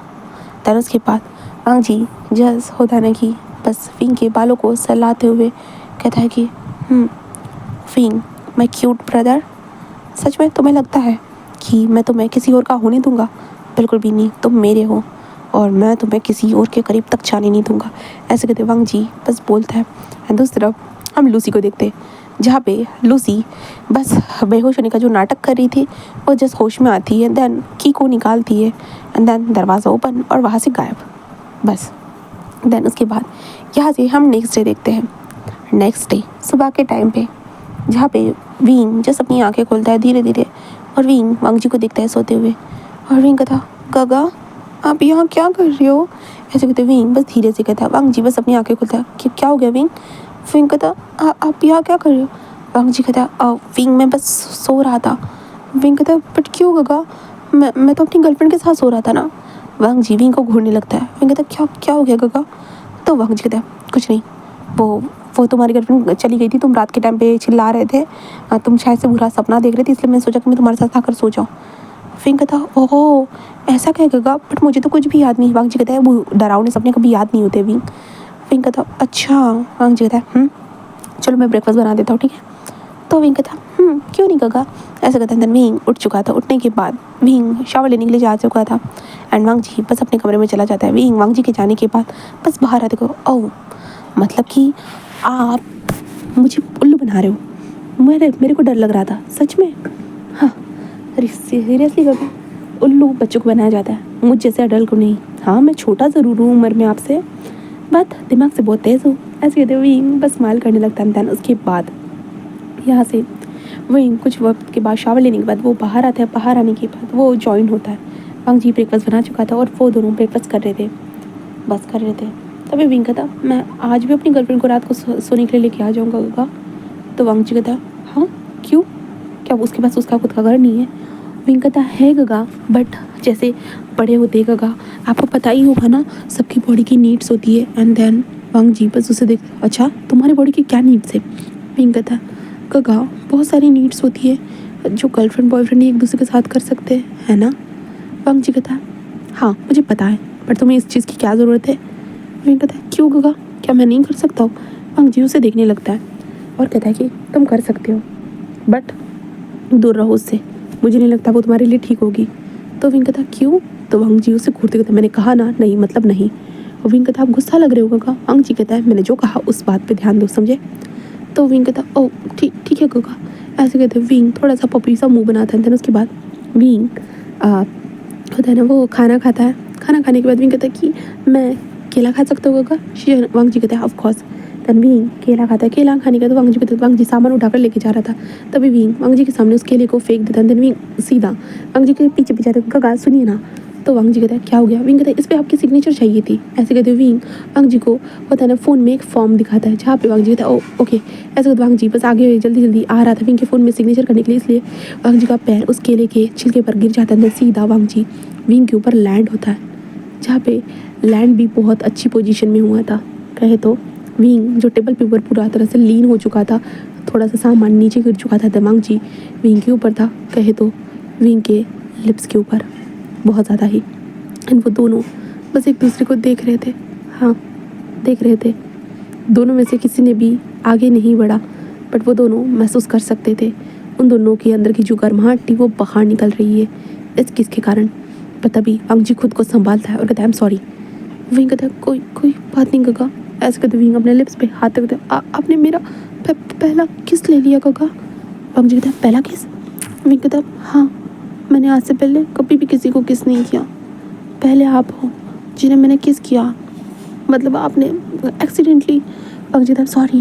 S1: दैन उसके बाद वांग जी जस्ट होता है ना कि बस विंग के बालों को सहलाते हुए कहता है कि विंग माय क्यूट ब्रदर, सच में तुम्हें लगता है कि मैं तुम्हें किसी और का होने दूंगा? बिल्कुल भी नहीं, तुम मेरे हो और मैं तुम्हें किसी और के करीब तक जाने नहीं दूंगा। ऐसे कहते वांग जी बस बोलता है। एंड दूसरी तरफ हम लूसी को देखते, जहाँ पे लूसी बस बेहोश होने का जो नाटक कर रही थी, वो जस्ट होश में आती है, देन की को निकालती है एंड देन दरवाज़ा ओपन और वहाँ से गायब। बस देन उसके बाद यहाँ से हम नेक्स्ट डे देखते हैं। नेक्स्ट डे सुबह के टाइम पे, जहाँ पे विंग जस्ट अपनी आंखें खोलता है धीरे धीरे और विंग वांग जी को देखता है सोते हुए। और विंग कहता, गगा आप यहाँ क्या कर रहे हो? ऐसे कहते विंग बस धीरे से कहता है। वांग जी बस अपनी आंखें खोलता है कि क्या हो गया विंग? विंग कहता, आप यहाँ क्या कर रहे हो? वांग जी कहता, विंग मैं बस सो रहा था। विंग कहता, बट क्यों गगा? मैं तो अपनी गर्लफ्रेंड के साथ सो रहा था ना। वांग जी विंग को घूरने लगता है। विंग कहता, क्या हो गया गगा? तो वांग जी कहता, कुछ नहीं, वो तुम्हारी गर्लफ्रेंड चली गई थी, तुम रात के टाइम पे चिल्ला रहे थे, तुम शायद से बुरा सपना देख रहे थे, इसलिए मैंने सोचा कि मैं तुम्हारे साथ आकर सो जाऊँ। विंग कहता, ओहो ऐसा क्या गगा? बट मुझे तो कुछ भी याद नहीं। वांग जी कहता है, वो डरावने सपने कभी याद नहीं होते विंग। विंग कहता अच्छा। वांग जी कहता है चलो मैं ब्रेकफास्ट बना देता हूँ, ठीक है। तो विंग कहता क्यों नहीं गगा, ऐसा कहता है। विंग उठ चुका था। उठने के बाद विंग शावर लेने के लिए जा चुका था एंड वांग जी बस अपने कमरे में चला जाता है। विंग वांग जी के जाने के बाद बस बाहर आते को ओह मतलब कि आप मुझे उल्लू बना रहे हो। मेरे को डर लग रहा था सच में। हाँ अरे सीरियसली गगा, उल्लू बच्चों को बनाया जाता है, मुझ जैसे अडल्ट को नहीं। हाँ मैं छोटा ज़रूर हूँ उम्र में आपसे, बट दिमाग से बहुत तेज़ हूँ, ऐसे कहते हुए विंग बस स्माइल करने लगता है। उसके बाद यहाँ से वहीं कुछ वक्त के बाद शावर लेने के बाद वो बाहर आता है। बाहर आने के बाद वो जॉइन होता है। वांग जी ब्रेकफास्ट बना चुका था और वो दोनों ब्रेकफास्ट कर रहे थे, बस कर रहे थे। तभी विंग कहता मैं आज भी अपनी गर्लफ्रेंड को रात को सोने के लिए लेके आ जाऊँगा गगा। तो वांग जी कहता हाँ क्यों, क्या उसके पास उसका खुद का घर नहीं है। विंग कहता है गगा, बट जैसे बड़े होते गगा आपको पता ही होगा ना सबकी बॉडी की नीड्स होती है। एंड देन वांग जी बस उसे देख अच्छा तुम्हारी बॉडी की क्या नीड्स है। विंग कहता गगा बहुत सारी नीड्स होती है जो गर्लफ्रेंड बॉयफ्रेंड एक दूसरे के साथ कर सकते हैं, है ना। वांग जी कहता हाँ मुझे पता है, पर तुम्हें इस चीज़ की क्या ज़रूरत है। विंग कहता क्यों गगा, क्या मैं नहीं कर सकता हूँ। वांग जी उसे देखने लगता है और कहता है कि तुम कर सकते हो, बट दूर रहो उससे, मुझे नहीं लगता वो तुम्हारे लिए ठीक होगी। तो विंग कहता क्यों। तो वांग जी उसे घूरते कहता मैंने कहा ना नहीं मतलब नहीं। और विंग कहता आप गुस्सा लग रहे हो गगा। वांग जी कहता है मैंने जो कहा उस बात पे ध्यान दो, समझे। तो विंग कहता ओ ठीक ठीक है गगा, ऐसे कहते विंग थोड़ा सा पपी सा मुंह बनाता है। उसके बाद विंग होता है ना वो खाना खाता है। खाना खाने के बाद विंग कहता है कि मैं केला खा सकता हूँ गगा। वांग जी कहता है ऑफकोर्स। तन विंग केला खाता है। केला खाने के बाद वांग जी कहते वांग जी सामान उठाकर लेके जा रहा था, तभी विंग वांग जी के सामने उस केले को फेंक देता है। देन विंग सीधा वांग जी के पीछे पीछे आता है गगा सुनिए ना। तो वांग जी कहता है क्या हो गया। विंग कहता है इस पर आपकी सिग्नेचर चाहिए थी। ऐसे कहते विंग वांग जी को होता है ना फ़ोन में एक फॉर्म दिखाता है जहाँ पे वांग जी कहता है ओ ओके। ऐसे कहते वांग जी बस आगे जल्दी जल्दी आ रहा था विंग के फ़ोन में सिग्नेचर करने के लिए, इसलिए वांग जी का पैर उस केले के छिलके पर गिर जाता है। सीधा वांग जी विंग के ऊपर लैंड होता है, जहाँ पे लैंड भी बहुत अच्छी पोजीशन में हुआ था। कहे तो विंग जो टेबल पे ऊपर पूरा तरह से लीन हो चुका था, थोड़ा सा सामान नीचे गिर चुका था, दिमाग जी विंग के ऊपर था। कहे तो विंग के लिप्स के ऊपर बहुत ज़्यादा ही। एंड वो दोनों बस एक दूसरे को देख रहे थे। हाँ देख रहे थे। दोनों में से किसी ने भी आगे नहीं बढ़ा, बट वो दोनों महसूस कर सकते थे उन दोनों के अंदर की जो गर्माहट थी वो बाहर निकल रही है इस किसके कारण। पर तभी वांग जी खुद को संभालता है और कहता है आई एम सॉरी। विंग कहता है कोई कोई बात नहीं गगा। ऐसे कहते विंग अपने लिप्स पे हाथ रखते आपने मेरा पहला किस ले लिया गगा। वांग जी कहता है पहला किस। विंग कहता हाँ मैंने आज से पहले कभी भी किसी को किस नहीं किया, पहले आप हो जिन्हें मैंने किस किया, मतलब आपने एक्सीडेंटली। वांग जी कहता सॉरी।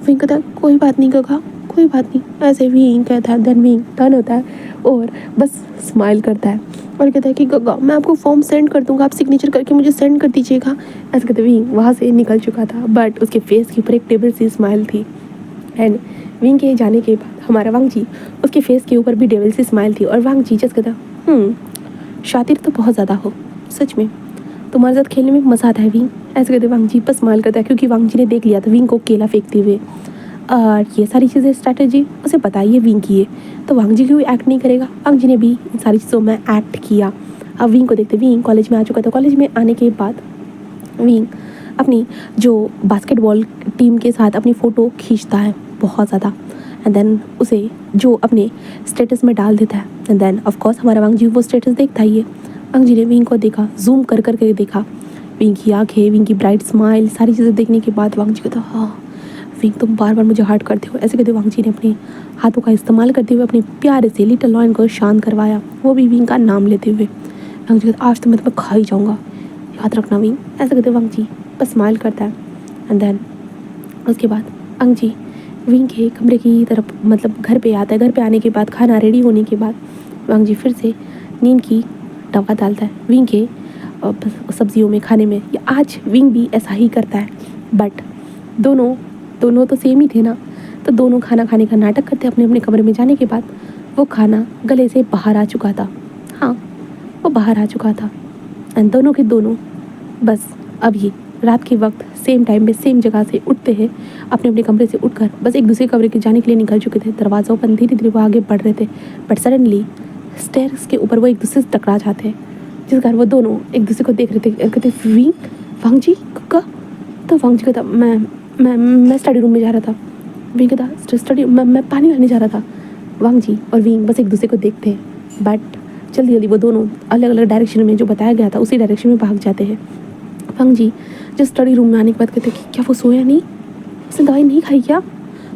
S1: विंग कहता कोई बात नहीं गगा कोई बात नहीं। ऐसे विंग कहता है। देन विंग टर्न होता है और बस स्माइल करता है और कहता है कि गगा मैं आपको फॉर्म सेंड कर दूंगा, आप सिग्नेचर करके मुझे सेंड कर दीजिएगा। ऐसे कहते विंग वहाँ से निकल चुका था, बट उसके फेस के ऊपर एक टेबल सी स्माइल थी। एंड विंग के जाने के बाद हमारा वांग जी उसके फेस के ऊपर भी टेबल सी स्माइल थी। और वांग जी जस्ट कहता शातिर तो बहुत ज़्यादा हो सच में, तुम्हारे साथ खेलने में मज़ा आता है विंग। ऐसे कहते वांग जी पर स्माइल करता है क्योंकि वांग जी ने देख लिया था विंग को केला फेंकते हुए। और ये सारी चीज़ें स्ट्रैटेजी उसे पता ही है विंग की है, तो वांग जी क्यों एक्ट नहीं करेगा। वांग जी ने भी इन सारी चीज़ों में एक्ट किया। अब विंग को देखते विंग कॉलेज में आ चुका था। कॉलेज में आने के बाद विंग अपनी जो बास्केटबॉल टीम के साथ अपनी फ़ोटो खींचता है बहुत ज़्यादा। एंड देन उसे जो अपने स्टेटस में डाल देता है। एंड देन ऑफकोर्स हमारा वांग जी वो स्टेटस देखता ही है। वांग जी ने विंग को देखा, जूम कर कर के देखा, विंग की आँखें, विंग की ब्राइट स्माइल, सारी चीज़ें देखने के बाद वांग जी कहता हाँ विंग तुम बार बार मुझे हर्ट करते हो। ऐसे कहते वांग जी ने अपने हाथों का इस्तेमाल करते हुए अपने प्यारे से लिटिल लॉयन को शांत करवाया, वो भी विंग का नाम लेते हुए। वांग जी कहता आज तो मैं तुम्हें खा ही जाऊँगा, याद रखना विंग। ऐसे कहते वांग जी बस स्माइल करता है। एंड देन उसके बाद वांग जी विंग के कमरे की तरफ मतलब घर पे आता है। घर पे आने के बाद खाना रेडी होने के बाद वांग जी फिर से नींद की दवा डालता है विंग के सब्जियों में, खाने में। या आज विंग भी ऐसा ही करता है, बट दोनों तो सेम ही थे ना, तो दोनों खाना खाने का नाटक करते अपने अपने कमरे में। जाने के बाद वो खाना गले से बाहर आ चुका था। हाँ वो बाहर आ चुका था। एंड दोनों के दोनों बस अभी रात के वक्त सेम टाइम पे सेम जगह से उठते हैं, अपने अपने कमरे से उठकर बस एक दूसरे कमरे के जाने के लिए निकल चुके थे। दरवाज़ा ओपन, धीरे धीरे वो आगे बढ़ रहे थे, बट सडनली स्टेयर्स के ऊपर वो एक दूसरे से टकरा जाते हैं, जिस कारण वो दोनों एक दूसरे को देख रहे थे। कहते विंग वांग जी गगा तो वांग जी कहता मैं स्टडी रूम में जा रहा था। विंग कहता स्टडी मैं पानी लाने जा रहा था। वांग जी और विंग बस एक दूसरे को देखते हैं, बट जल्दी जल्दी वो दोनों अलग अलग डायरेक्शन में जो बताया गया था उसी डायरेक्शन में भाग जाते हैं। वांग जी जब स्टडी रूम में आने के बाद कहते कि क्या वो सोया नहीं, उसने दवाई नहीं खाई क्या?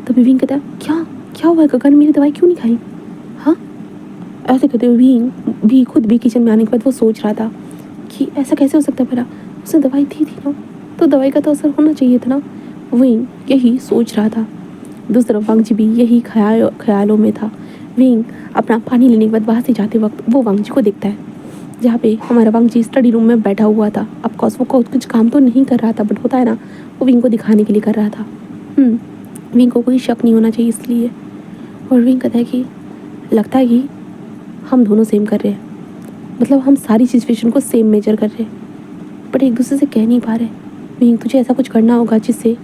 S1: तभी विंग कहता क्या क्या हुआ गगन, मेरी दवाई क्यों नहीं खाई? हाँ, ऐसे कहते हुए विंग भी खुद भी किचन में आने के बाद वो सोच रहा था कि ऐसा कैसे हो सकता है, भला उसने दवाई दी थी ना, तो दवाई का तो असर होना चाहिए था ना। विंग यही सोच रहा था। दूसरी तरफ वांग जी भी यही ख्यालों में था। विंग अपना पानी लेने के बाद वहाँ से जाते वक्त वो वांग जी को देखता है, जहाँ पे हमारा वांग जी स्टडी रूम में बैठा हुआ था। ऑफकोर्स वो कुछ काम तो नहीं कर रहा था, बट होता है ना, वो विंग को दिखाने के लिए कर रहा था। विंग को कोई शक नहीं होना चाहिए इसलिए। और विंग कहता है कि लगता है कि हम दोनों सेम कर रहे हैं, मतलब हम सारी सिचुएशन को सेम मेजर कर रहे हैं, बट एक दूसरे से कह नहीं पा रहे। विंग तुझे ऐसा कुछ करना होगा जिससे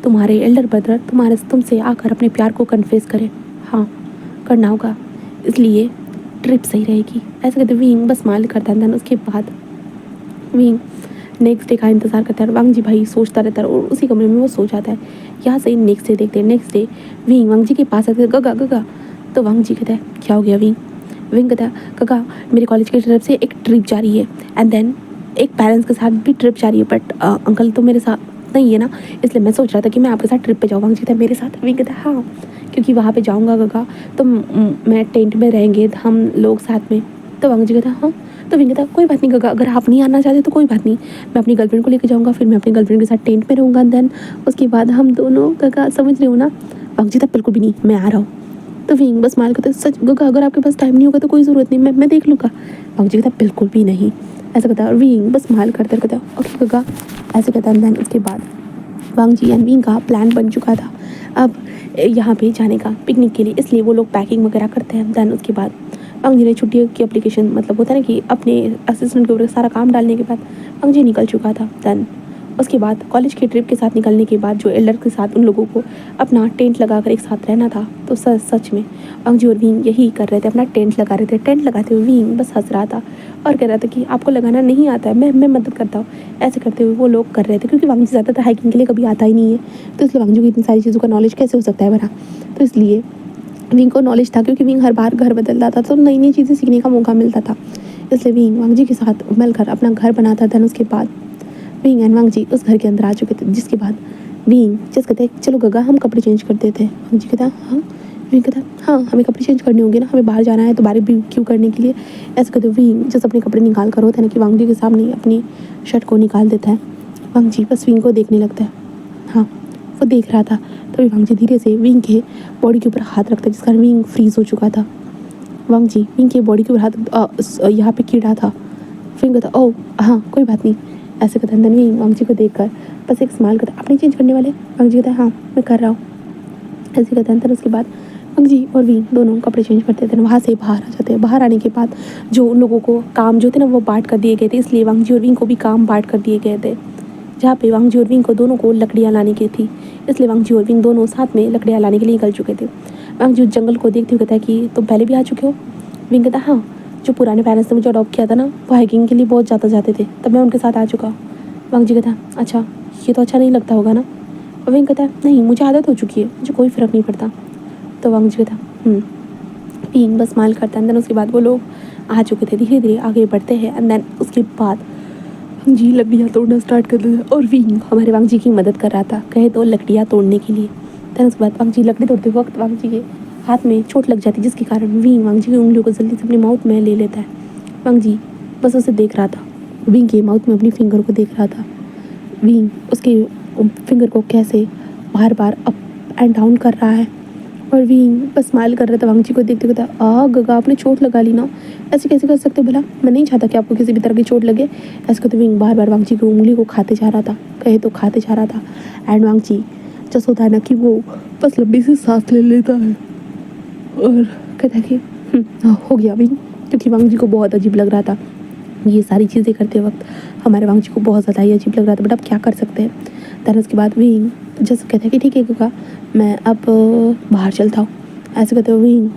S1: तुम्हारे एल्डर ब्रदर तुमसे आकर अपने प्यार को कन्फेस करें। हाँ, करना होगा, इसलिए ट्रिप सही रहेगी। ऐसा कहते विंग बस स्माइल करता है। उसके बाद विंग नेक्स्ट डे का इंतज़ार करता है। वांग जी भाई सोचता रहता है और उसी कमरे में वो सो जाता है। यहाँ से नेक्स्ट डे देखते हैं। नेक्स्ट डे विंग वांग जी के पास आते गगा गगा, तो वांग जी कहता है क्या हो गया विंग? विंग कहता है गगा मेरे कॉलेज की तरफ से एक ट्रिप जा रही है, एंड देन एक पेरेंट्स के साथ भी ट्रिप जा रही है, बट अंकल तो मेरे साथ नहीं है ना, इसलिए मैं सोच रहा था कि मैं आपके साथ ट्रिप पे जाऊँ। वांग जी कहता है मेरे साथ? विंग कहता है हाँ, क्योंकि वहाँ पे जाऊँगा गगा तो मैं टेंट में रहेंगे हम लोग साथ में। तो वांग जी कहता है हाँ। तो विंग कहता है कोई बात नहीं गगा, अगर आप नहीं आना चाहते तो कोई बात नहीं, मैं अपनी गर्लफ्रेंड को लेकर जाऊँगा, फिर मैं अपनी गर्लफ्रेंड के साथ टेंट में रहूँगा, देन उसके बाद हम दोनों गगा समझ रहे हो ना? वांग जी कहता बिल्कुल भी नहीं, मैं आ रहा हूँ। तो विंग बस स्माइल करता है सच गगा, अगर आपके पास टाइम नहीं होगा तो कोई ज़रूरत नहीं, मैं देख लूँगा। वांग जी कहता बिल्कुल भी नहीं, ऐसा कहता है। विंग बस स्माइल करता कहता है ओके गगा, ऐसे कहता है। देन उसके बाद वांग जी एंड विंग का प्लान बन चुका था अब यहाँ पे जाने का पिकनिक के लिए, इसलिए वो लोग पैकिंग वगैरह करते हैं। देन उसके बाद वांग जी ने छुट्टी की एप्लीकेशन, मतलब होता है ना कि अपने असिस्टेंट के ऊपर सारा काम डालने के बाद वांग जी निकल चुका था। देन उसके बाद कॉलेज की ट्रिप के साथ निकलने के बाद जो एल्डर के साथ उन लोगों को अपना टेंट लगाकर एक साथ रहना था, तो सच में वांग जी और विंग यही कर रहे थे, अपना टेंट लगा रहे थे। टेंट लगाते हुए विंग बस हंस रहा था और कह रहा था कि आपको लगाना नहीं आता है, मैं मदद करता हूँ। ऐसे करते हुए वो लोग कर रहे थे, क्योंकि वांग जी ज़्यादातर हाइकिंग के लिए कभी आता ही नहीं है, तो इसलिए वांग जी को इतनी सारी चीज़ों का नॉलेज कैसे हो सकता है बना। तो इसलिए विंग को नॉलेज था, क्योंकि विंग हर बार घर बदलता था तो नई नई चीज़ें सीखने का मौका मिलता था, इसलिए विंग वांग जी के साथ मिलकर अपना घर बनाता था। उसके बाद विंग एंड वांग जी उस घर के अंदर आ चुके थे, जिसके बाद विंग जस्ट कहते हैं चलो गगा हम कपड़े चेंज कर देते हैं। वांग जी कहता हाँ। विंग कहता हाँ हमें कपड़े चेंज करने होंगे ना, हमें बाहर जाना है तो बारबेक्यू करने के लिए। ऐसे कहते विंग जस्ट अपने कपड़े निकाल कर होता है ना कि वांग जी के सामने अपनी शर्ट को निकाल देता है। वांग जी बस विंग को देखने लगता है। हाँ, वो देख रहा था, तभी वांग जी धीरे से विंग के बॉडी के ऊपर हाथ रखता है, जिस कारण विंग फ्रीज हो चुका था। वांग जी विंग के बॉडी के ऊपर हाथ यहाँ पे कीड़ा था। विंग कहता ओह हाँ कोई बात नहीं, ऐसे कहता है। विंग वांग जी को देख कर बस एक स्माइल करता, अपने चेंज करने वाले? वांग जी कहता है हाँ मैं कर रहा हूँ, ऐसे कहता है। उसके बाद वांग जी और विंग दोनों कपड़े चेंज करते थे, वहाँ से बाहर आ जाते हैं। बाहर आने के बाद जो उन लोगों को काम जो थे ना वो बांट कर दिए गए थे, इसलिए वांग जी और विंग को भी काम बांट कर दिए गए थे। जहाँ पे वांग जी और विंग को दोनों को लकड़ियाँ लाने की थी, इसलिए वांग जी और विंग दोनों साथ में लकड़ियाँ लाने के लिए निकल चुके थे। वांग जी उस जंगल को देखते हुए कहता है कि तुम पहले भी आ चुके हो? विंग कहता हाँ, जो पुराने पेरेंट्स ने मुझे अडॉप्ट किया था ना, वो हाइकिंग के लिए बहुत ज़्यादा जाते थे, तब मैं उनके साथ आ चुका। वांग जी कहता अच्छा, ये तो अच्छा नहीं लगता होगा ना? और विंग कहता नहीं मुझे आदत हो चुकी है, मुझे कोई फ़र्क नहीं पड़ता। तो वांग जी कहता विंग बस स्माइल करता है। देन उसके बाद वो लोग आ चुके थे, धीरे धीरे आगे बढ़ते हैं। एंड देन उसके बाद जी लकड़ियाँ तोड़ना स्टार्ट कर देते और विंग हमारे वांग जी की मदद कर रहा था, कहे तो लकड़ियाँ तोड़ने के लिए। देन उसके बाद वांग जी लकड़ी तोड़ते वक्त वांग जी के हाथ में चोट लग जाती, जिसके कारण विंग वांग जी की उंगलियों को जल्दी से अपनी माउथ में ले लेता है। वांग जी बस उसे देख रहा था, विंग के माउथ में अपनी फिंगर को देख रहा था। विंग उसके फिंगर को कैसे बार बार अप एंड डाउन कर रहा है, और विंग बस स्माइल कर रहा था वांग जी को देखते हुए। गगा आपने चोट लगा ली ना, ऐसे कैसे कर सकते हो भला, मैं नहीं चाहता कि आपको किसी भी तरह की चोट लगे। ऐसे कहते विंग बार बार वांग जी की उंगली को खाते जा रहा था, कहे तो खाते जा रहा था। एंड वांग जी जैसा होता है ना कि वो बस लंबी सी सांस ले लेता है और कहता है कि हो गया विंग, क्योंकि वांग जी को बहुत अजीब लग रहा था ये सारी चीज़ें करते वक्त। हमारे वांग जी को बहुत ज़्यादा ही अजीब लग रहा था, बट अब क्या कर सकते हैं। देन उसके बाद विंग जैसे कहता है कि ठीक है गगा मैं अब बाहर चलता हूँ। ऐसे कहते हुए विंग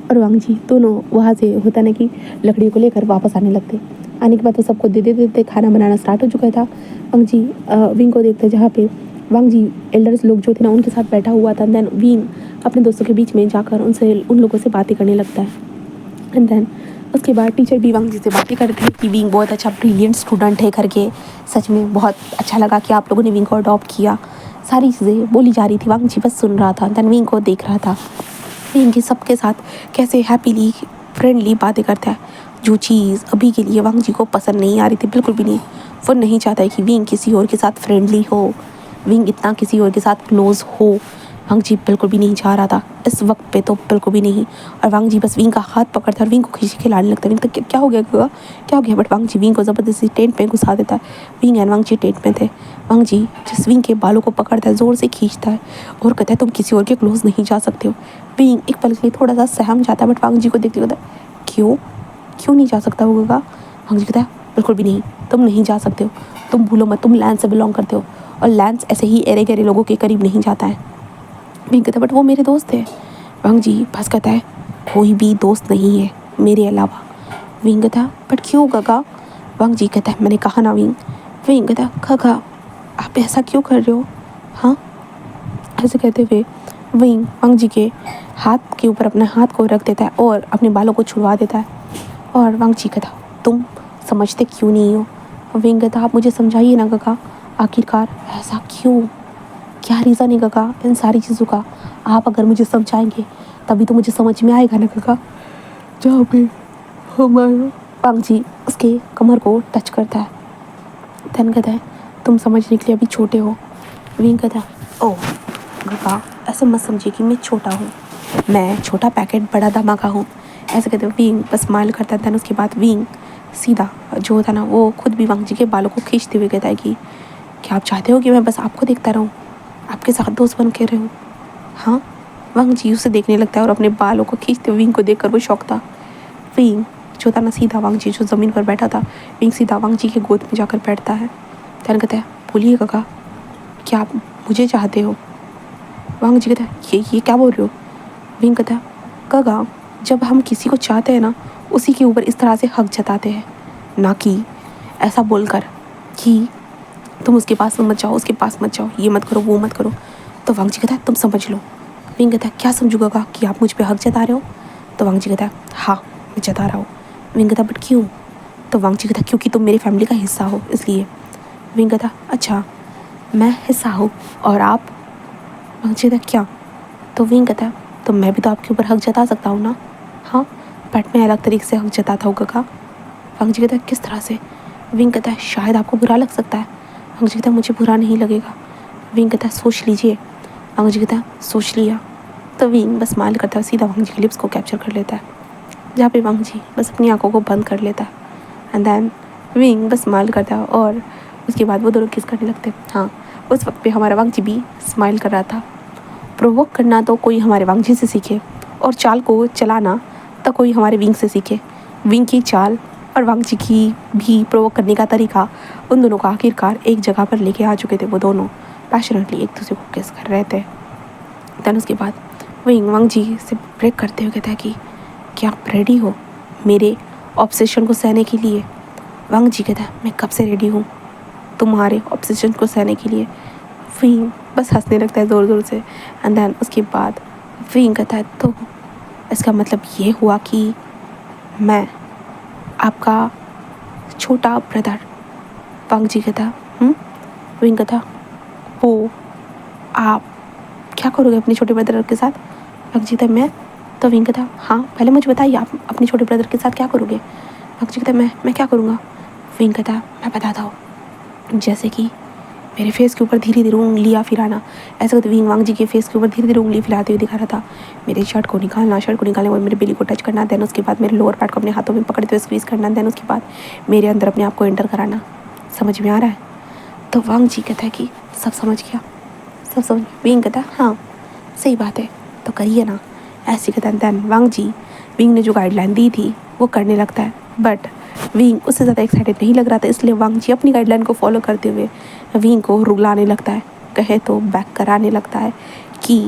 S1: और वांग जी दोनों वहाँ से होता ना कि लकड़ी को लेकर वापस आने लगते। आने के बाद तो सबको दे देते, खाना बनाना स्टार्ट हो चुका था। वांग जी विंग को देखते जहाँ पे वांग जी एल्डर्स लोग जो थे ना उनके साथ बैठा हुआ था। देन विंग अपने दोस्तों के बीच में जाकर उन लोगों से बातें करने लगता है। एंड देन उसके बाद टीचर भी वांग जी से बातें करते हैं कि विंग बहुत अच्छा ब्रिलियंट स्टूडेंट है करके, सच में बहुत अच्छा लगा कि आप लोगों ने विंग को अडॉप्ट किया। सारी चीज़ें बोली जा रही थी, वांग जी बस सुन रहा था। देन विंग को देख रहा था, विंग के सबके साथ कैसे हैप्पीली फ्रेंडली बातें करता है। जो चीज़ अभी के लिए वांग जी को पसंद नहीं आ रही थी, बिल्कुल भी नहीं। वो नहीं चाहता है कि विंग किसी और के साथ फ्रेंडली हो, विंग इतना किसी और के साथ क्लोज हो। वांग जी बिल्कुल भी नहीं चाह रहा था इस वक्त पे, तो बिल्कुल भी नहीं। और वांग जी बस विंग का हाथ पकड़ता है और विंग को खींच खिलाने लगता है। विंग तो क्या हो गया क्या हो गया, बट वांग जी विंग को ज़बरदस्ती टेंट में घुसा देता है। Wing and Wang ji tent में थे। वांग जी जिस विंग के बालों को पकड़ता है, ज़ोर से खींचता है और कहता है तुम किसी और के क्लोज नहीं जा सकते हो। विंग एक पल के लिए थोड़ा सा सहम जाता है, बट वांग जी को देखते कहता है क्यों नहीं जा सकता होगा। वांग जी कहता है बिल्कुल भी नहीं, तुम नहीं जा सकते हो। तुम भूलो मत, तुम लैंस से बिलोंग करते हो और लैंस ऐसे ही एरे गहरे लोगों के करीब नहीं जाता है। विंग कहता है बट वो मेरे दोस्त है। वांग जी बस कहता है कोई भी दोस्त नहीं है मेरे अलावा। विंग कहता है बट क्यों गगा। वांग जी कहता है मैंने कहा ना विंग। विंग कहता है गगा आप ऐसा क्यों कर रहे हो। हाँ, ऐसे कहते हुए विंग वांग जी के हाथ के ऊपर अपने हाथ को रख देता है और अपने बालों को छुड़वा देता है। और वांग जी कहता तुम समझते क्यों नहीं हो। विंग कहता आप मुझे समझाइए ना गगा, आखिरकार ऐसा क्यों, क्या रीज़न है गगा इन सारी चीज़ों का। आप अगर मुझे समझाएंगे तभी तो मुझे समझ में आएगा ना गगा। जहाँ पे हमारा वांग जी उसके कमर को टच करता है। धन कहता है तुम समझने के लिए अभी छोटे हो। विंग कहता है ओह गगा ऐसे मत समझिए कि मैं छोटा हूँ, मैं छोटा पैकेट बड़ा धमाका हूँ। ऐसे कहते विंग बस स्माइल करता है। धन उसके बाद विंग सीधा जो होता ना वो खुद भी वांग जी के बालों को खींचते हुए कहता है कि क्या आप चाहते हो कि मैं बस आपको देखता रहूँ, आपके साथ दोस्त बन के रहूँ। हाँ, वांग जी उसे देखने लगता है और अपने बालों को खींचते हुए विंग को देखकर वो शौक था। विंग जो था ना सीधा वांग जी जो ज़मीन पर बैठा था, विंग सीधा वांग जी के गोद में जाकर बैठता है। धन कहता है बोलिए गगा क्या आप मुझे चाहते हो। वांग जी कहता है ये क्या बोल रहे हो। विंग कहता है गगा जब हम किसी को चाहते हैं ना उसी के ऊपर इस तरह से हक जताते हैं, ना कि ऐसा बोलकर कि तुम उसके पास मत जाओ, उसके पास मत जाओ, ये मत करो वो मत करो। तो वांग जी कहता है तुम समझ लो। विंग कहता है क्या समझू गगा कि आप मुझ पे हक जता रहे हो। तो वांग जी कहता है हाँ मैं जता रहा हूँ। विंग कहता बट क्यों। तो वांग जी कहता क्योंकि तुम मेरी फैमिली का हिस्सा हो इसलिए। विंग कहता अच्छा मैं हिस्सा हूँ और आप। वांग जी कहता क्या। तो विंग कहता तो मैं भी तो आपके ऊपर हक जता सकता हूँ ना। हाँ बट मैं अलग तरीके से हक जताता हूँ गगा। वांग जी कहता है किस तरह से। विंग कहता है शायद आपको बुरा लग सकता है। वांग जी कहता है मुझे बुरा नहीं लगेगा। विंग कहता है सोच लीजिए। वांग जी कहता है सोच लिया। तो विंग बस स्माइल करता है, सीधा वांग जी के लिप्स को कैप्चर कर लेता है, जहाँ पे वांग जी बस अपनी आंखों को बंद कर लेता है। एंड देन विंग बस स्माइल करता है और उसके बाद वो दोनों किस करने लगते हैं। हाँ, उस वक्त पे हमारा वांग जी भी स्माइल कर रहा था। प्रोवोक करना तो कोई हमारे वांग जी से सीखे और चाल को चलाना तो कोई हमारे विंग से सीखे। विंग की चाल और वांग जी की भी प्रोवोक करने का तरीका उन दोनों को आखिरकार एक जगह पर लेके आ चुके थे। वो दोनों पैशनेटली एक दूसरे को किस कर रहे थे। देन उसके बाद विंग वांग जी से ब्रेक करते हुए कहता है कि क्या आप रेडी हो मेरे ऑब्सेशन को सहने के लिए। वांग जी कहता है मैं कब से रेडी हूँ तुम्हारे ऑब्सेशन को सहने के लिए। विंग बस हंसने लगता है ज़ोर ज़ोर से। एंड देन उसके बाद विंग कहता है तो इसका मतलब ये हुआ कि मैं आपका छोटा ब्रदर। वांग जी कहता विंग कहता वो आप क्या करोगे अपने छोटे ब्रदर के साथ। वांग जी कहता मैं। तो विंग कहता हाँ पहले मुझे बताइए आप अपने छोटे ब्रदर के साथ क्या करोगे। वांग जी कहता मैं क्या करूँगा। विंग कहता मैं बताता हूँ, जैसे कि मेरे फेस के ऊपर धीरे धीरे उंगलियाँ फिराना। ऐसे करते विंग वांग जी के फेस के ऊपर धीरे धीरे उंगली फिराते हुए दिखा रहा था। मेरे शर्ट को निकालने और मेरे बेली को टच करना। देन उसके बाद मेरे लोअर पार्ट को अपने हाथों में पकड़ते हुए स्क्वीज़ करना। देन उसके बाद मेरे अंदर अपने आप को एंटर कराना। समझ में आ रहा है। तो वांग जी कहता है कि सब समझ गया, सब समझ। विंग कहता हाँ सही बात है तो करिए ना, ऐसे कहता है। देन वांग जी विंग ने जो गाइडलाइन दी थी वो करने लगता है, बट विंग उससे ज़्यादा एक्साइटेड नहीं लग रहा था, इसलिए वांग जी अपनी गाइडलाइन को फॉलो करते हुए विंग को रुलाने लगता है, कहे तो बैक कराने लगता है कि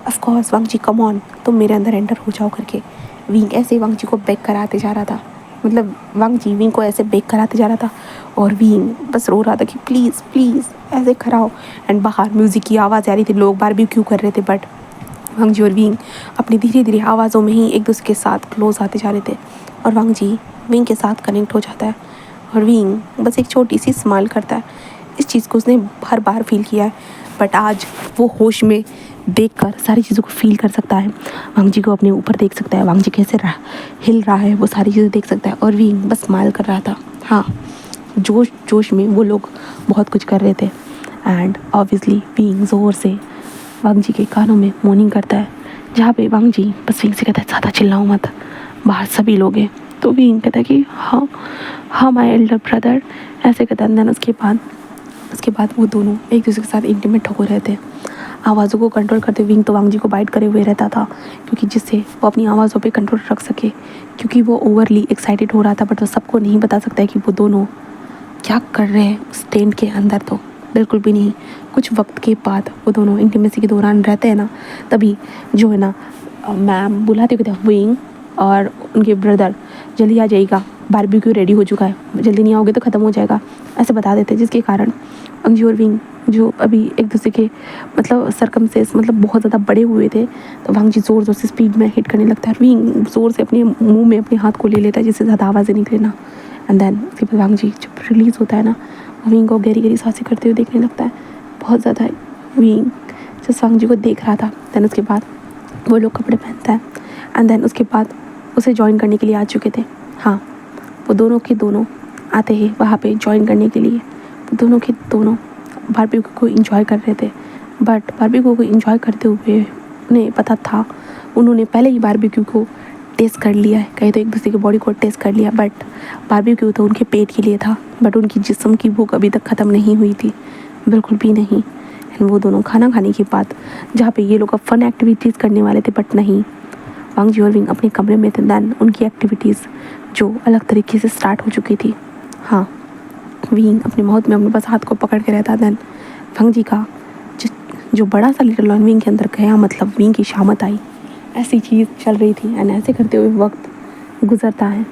S1: of course Wang ji come on तुम मेरे अंदर एंटर हो जाओ करके। विंग ऐसे वांग जी को बैक कराते जा रहा था। मतलब वांग जी विंग को ऐसे बेक कराते जा रहा था और विंग बस रो रहा था कि प्लीज़ प्लीज़ ऐसे कराओ। एंड बाहर म्यूज़िक की आवाज़ आ रही थी, लोग बारबेक्यू कर रहे थे, बट वांग जी और विंग अपनी धीरे धीरे आवाज़ों में ही एक दूसरे के साथ क्लोज आते जा रहे थे और वांग जी विंग के साथ कनेक्ट हो जाता है और विंग बस एक छोटी सी स्माइल करता है। इस चीज़ को उसने हर बार फील किया है, बट आज वो होश में देखकर सारी चीज़ों को फील कर सकता है। वांग जी को अपने ऊपर देख सकता है, वांग जी कैसे हिल रहा है, वो सारी चीज़ें देख सकता है और विंग बस स्माइल कर रहा था। हाँ, जोश जोश में वो लोग बहुत कुछ कर रहे थे एंड ऑब्वियसली विंग ज़ोर से वांग जी के कानों में मॉर्निंग करता है, जहाँ पे वांग जी बस विंग से कहता है ज़्यादा चिल्लाओ मत, बाहर सभी लोग हैं। तो विंग कहता है कि हाँ हाँ माई एल्डर ब्रदर, ऐसे कहता है। उसके बाद वो दोनों एक दूसरे के साथ इंटीमेट हो रहे थे। आवाज़ों को कंट्रोल करते विंग तो वांग जी को बाइट करे हुए रहता था, क्योंकि जिससे वो अपनी आवाज़ों पे कंट्रोल रख सके, क्योंकि वो ओवरली एक्साइटेड हो रहा था, बट वो सबको नहीं बता सकता है कि वो दोनों क्या कर रहे हैं उस टेंट के अंदर। तो बिल्कुल भी नहीं। कुछ वक्त के बाद वो दोनों इंटीमेसी के दौरान रहते हैं ना, तभी जो है ना मैम बुलाते हुए थे विंग और उनके ब्रदर, जल्दी आ जाइएगा, बारबेक्यू रेडी हो चुका है, जल्दी नहीं आओगे तो ख़त्म हो जाएगा, ऐसे बता देते, जिसके कारण वांग जी और विंग जो अभी एक दूसरे के मतलब सरकमसेस मतलब बहुत ज़्यादा बड़े हुए थे, तो वांग जी ज़ोर ज़ोर से स्पीड में हिट करने लगता है। विंग ज़ोर से अपने मुंह में अपने हाथ को ले लेता है जिससे ज़्यादा आवाज़ें निकले ना। एंड देन उसके बाद वांग जी जब रिलीज़ होता है ना, विंग को गहरी गहरी सांसें करते हुए देखने लगता है बहुत ज़्यादा। विंग जब वांग जी को देख रहा था, देन उसके बाद वो लोग कपड़े पहनता है एंड देन उसके बाद उसे ज्वाइन करने के लिए आ चुके थे। हाँ, वो दोनों के दोनों आते हैं वहाँ पे ज्वाइन करने के लिए। वो दोनों के दोनों बारबेक्यू को इंजॉय कर रहे थे, बट बारबेक्यू को इंजॉय करते हुए उन्हें पता था, उन्होंने पहले ही बारबेक्यू को टेस्ट कर लिया है, कहीं तो एक दूसरे की बॉडी को टेस्ट कर लिया, बट बारबेक्यू तो उनके पेट के लिए था, बट उनकी जिस्म की भूख अभी तक ख़त्म नहीं हुई थी, बिल्कुल भी नहीं। एंड वो दोनों खाना खाने के बाद जहाँ पे ये लोग अब फन एक्टिविटीज़ करने वाले थे, बट नहीं, वांग जी और विंग अपने कमरे में थे। दैन उनकी एक्टिविटीज़ जो अलग तरीके से स्टार्ट हो चुकी थी। हाँ, विंग अपने माउथ में अपने पास हाथ को पकड़ के रहता। दैन वांग जी का जो बड़ा सा लिटिल लॉन विंग के अंदर गया, मतलब विंग की शामत आई, ऐसी चीज़ चल रही थी। एंड ऐसे करते हुए वक्त गुजरता है,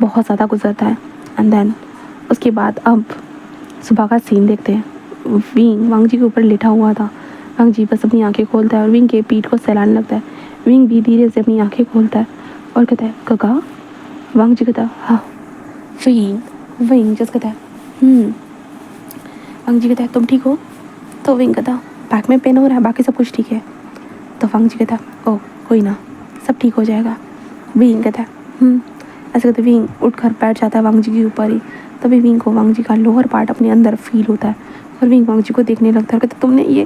S1: बहुत ज़्यादा गुजरता है। एंड देन उसके बाद अब सुबह का सीन देखते हैं। विंग वांग जी के ऊपर लेटा हुआ था, वांग जी बस अपनी आंखें खोलता है और विंग के पीठ को सहलाने लगता है। विंग भी धीरे से अपनी आंखें खोलता है और कहता है काका। वांग जी कहता है हाँ। विंग जस्ट कहता है वांग जी कहता है तुम ठीक हो? तो विंग कहता बैक में पेन हो रहा है, बाकी सब कुछ ठीक है। तो वांग जी कहता ओह कोई ना, सब ठीक हो जाएगा। विंग कहता है ऐसे कहते विंग उठकर बैठ जाता है वांग जी के ऊपर ही। तभी विंग को वांग जी का लोअर पार्ट अपने अंदर फील होता है और विंग वांग जी को देखने लगता है। कहता तुमने ये,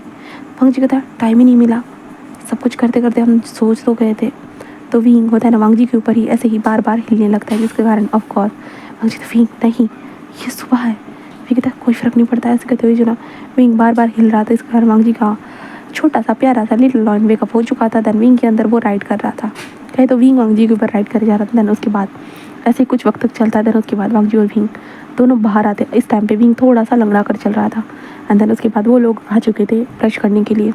S1: वांग जी कहता टाइम ही नहीं मिला, सब कुछ करते करते हम सोच तो गए थे। तो विंग होता है ना वांग जी के ऊपर ही ऐसे ही बार बार हिलने लगता है, जिसके कारण ऑफकोर्स वांग जी विंग नहीं, ये सुबह है। विंग कहता कोई फ़र्क नहीं पड़ता, ऐसे कहते हुए जो ना विंग बार बार हिल रहा था, इसके कारण वांग जी का छोटा सा प्यारा सा लिटिल लॉन वेकअप हो चुका था। देन विंग के अंदर वो राइड कर रहा था, कहे तो विंग वांग जी के ऊपर राइड कर जा रहा था। देन उसके बाद ऐसे कुछ वक्त तक चलता है। देन उसके बाद वांग जी और विंग दोनों बाहर आते। इस टाइम पे विंग थोड़ा सा लंगड़ा कर चल रहा था। एंड देन उसके बाद वो लोग आ चुके थे ब्रश करने के लिए।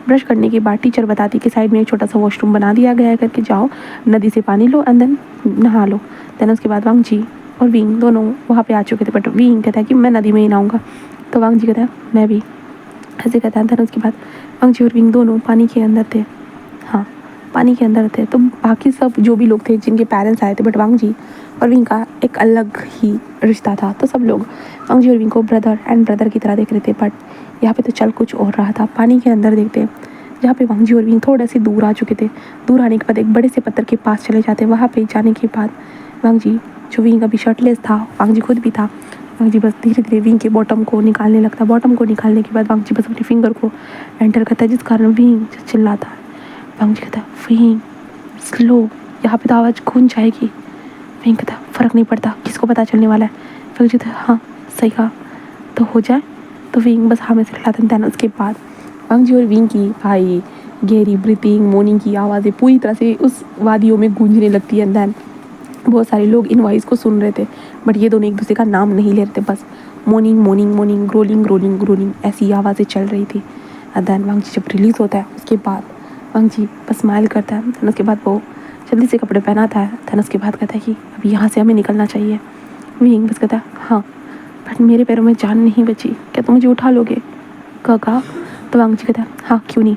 S1: ब्रश करने के बाद टीचर बताती कि साइड में एक छोटा सा वॉशरूम बना दिया गया है, करके जाओ नदी से पानी लो एंड देन नहा लो। देन उसके बाद वांग जी और विंग दोनों वहाँ पे आ चुके थे, बट विंग कहता है कि मैं नदी में ही नहाऊंगा। तो वांग जी कहता है मैं भी, ऐसे कहता है। देन उसके बाद वांग जी और विंग दोनों पानी के अंदर थे। हाँ, पानी के अंदर थे। तो बाकी सब जो भी लोग थे जिनके पेरेंट्स आए थे, बट वांग जी और विंग का एक अलग ही रिश्ता था, तो सब लोग वांग जी और विंग को ब्रदर एंड ब्रदर की तरह देख रहे थे। बट यहाँ पे तो चल कुछ और रहा था। पानी के अंदर देखते जहाँ पे वांग जी और विंग थोड़े से दूर आ चुके थे। दूर आने के बाद एक बड़े से पत्थर के पास चले जाते। वहाँ पे जाने के बाद वांग जी, जो विंग अभी शर्टलेस था, वांग जी खुद भी था, वांग जी बस धीरे धीरे विंग के बॉटम को निकालने लगता। बॉटम को निकालने के बाद वांग जी बस अपनी फिंगर को एंटर करता है, जिस कारण विंग चिल्लाता है। वांग जी कहता है विंग स्लो, यहाँ पे तो आवाज़ गूंज जाएगी। विंग कहता फ़र्क नहीं पड़ता, किसको पता चलने वाला है। वांग जी कहता हाँ सही कहा, तो हो जाए। तो विंग बस हाँ में से खिलाते हैं। उसके बाद वांग जी और विंग की भाई गहरी ब्रीथिंग, मॉर्निंग की आवाज़ें पूरी तरह से उस वादियों में गूंजने लगती है। दैन बहुत सारे लोग इन वॉइस को सुन रहे थे, बट ये दोनों एक दूसरे का नाम नहीं ले रहे थे, बस morning morning morning, gruelling gruelling gruelling, ऐसी आवाज़ें चल रही थी। दैन वांग जी जब रिलीज़ होता है, उसके बाद वांग जी बस स्माइल करता है। उसके बाद वो जल्दी से कपड़े पहनाता है। धन उसके बाद कहता है कि अभी यहाँ से हमें निकलना चाहिए। विंग बस कहता है हाँ, बट मेरे पैरों में जान नहीं बची, क्या तुम मुझे उठा लोगे? कहा तो वांग जी कहता है हाँ क्यों नहीं।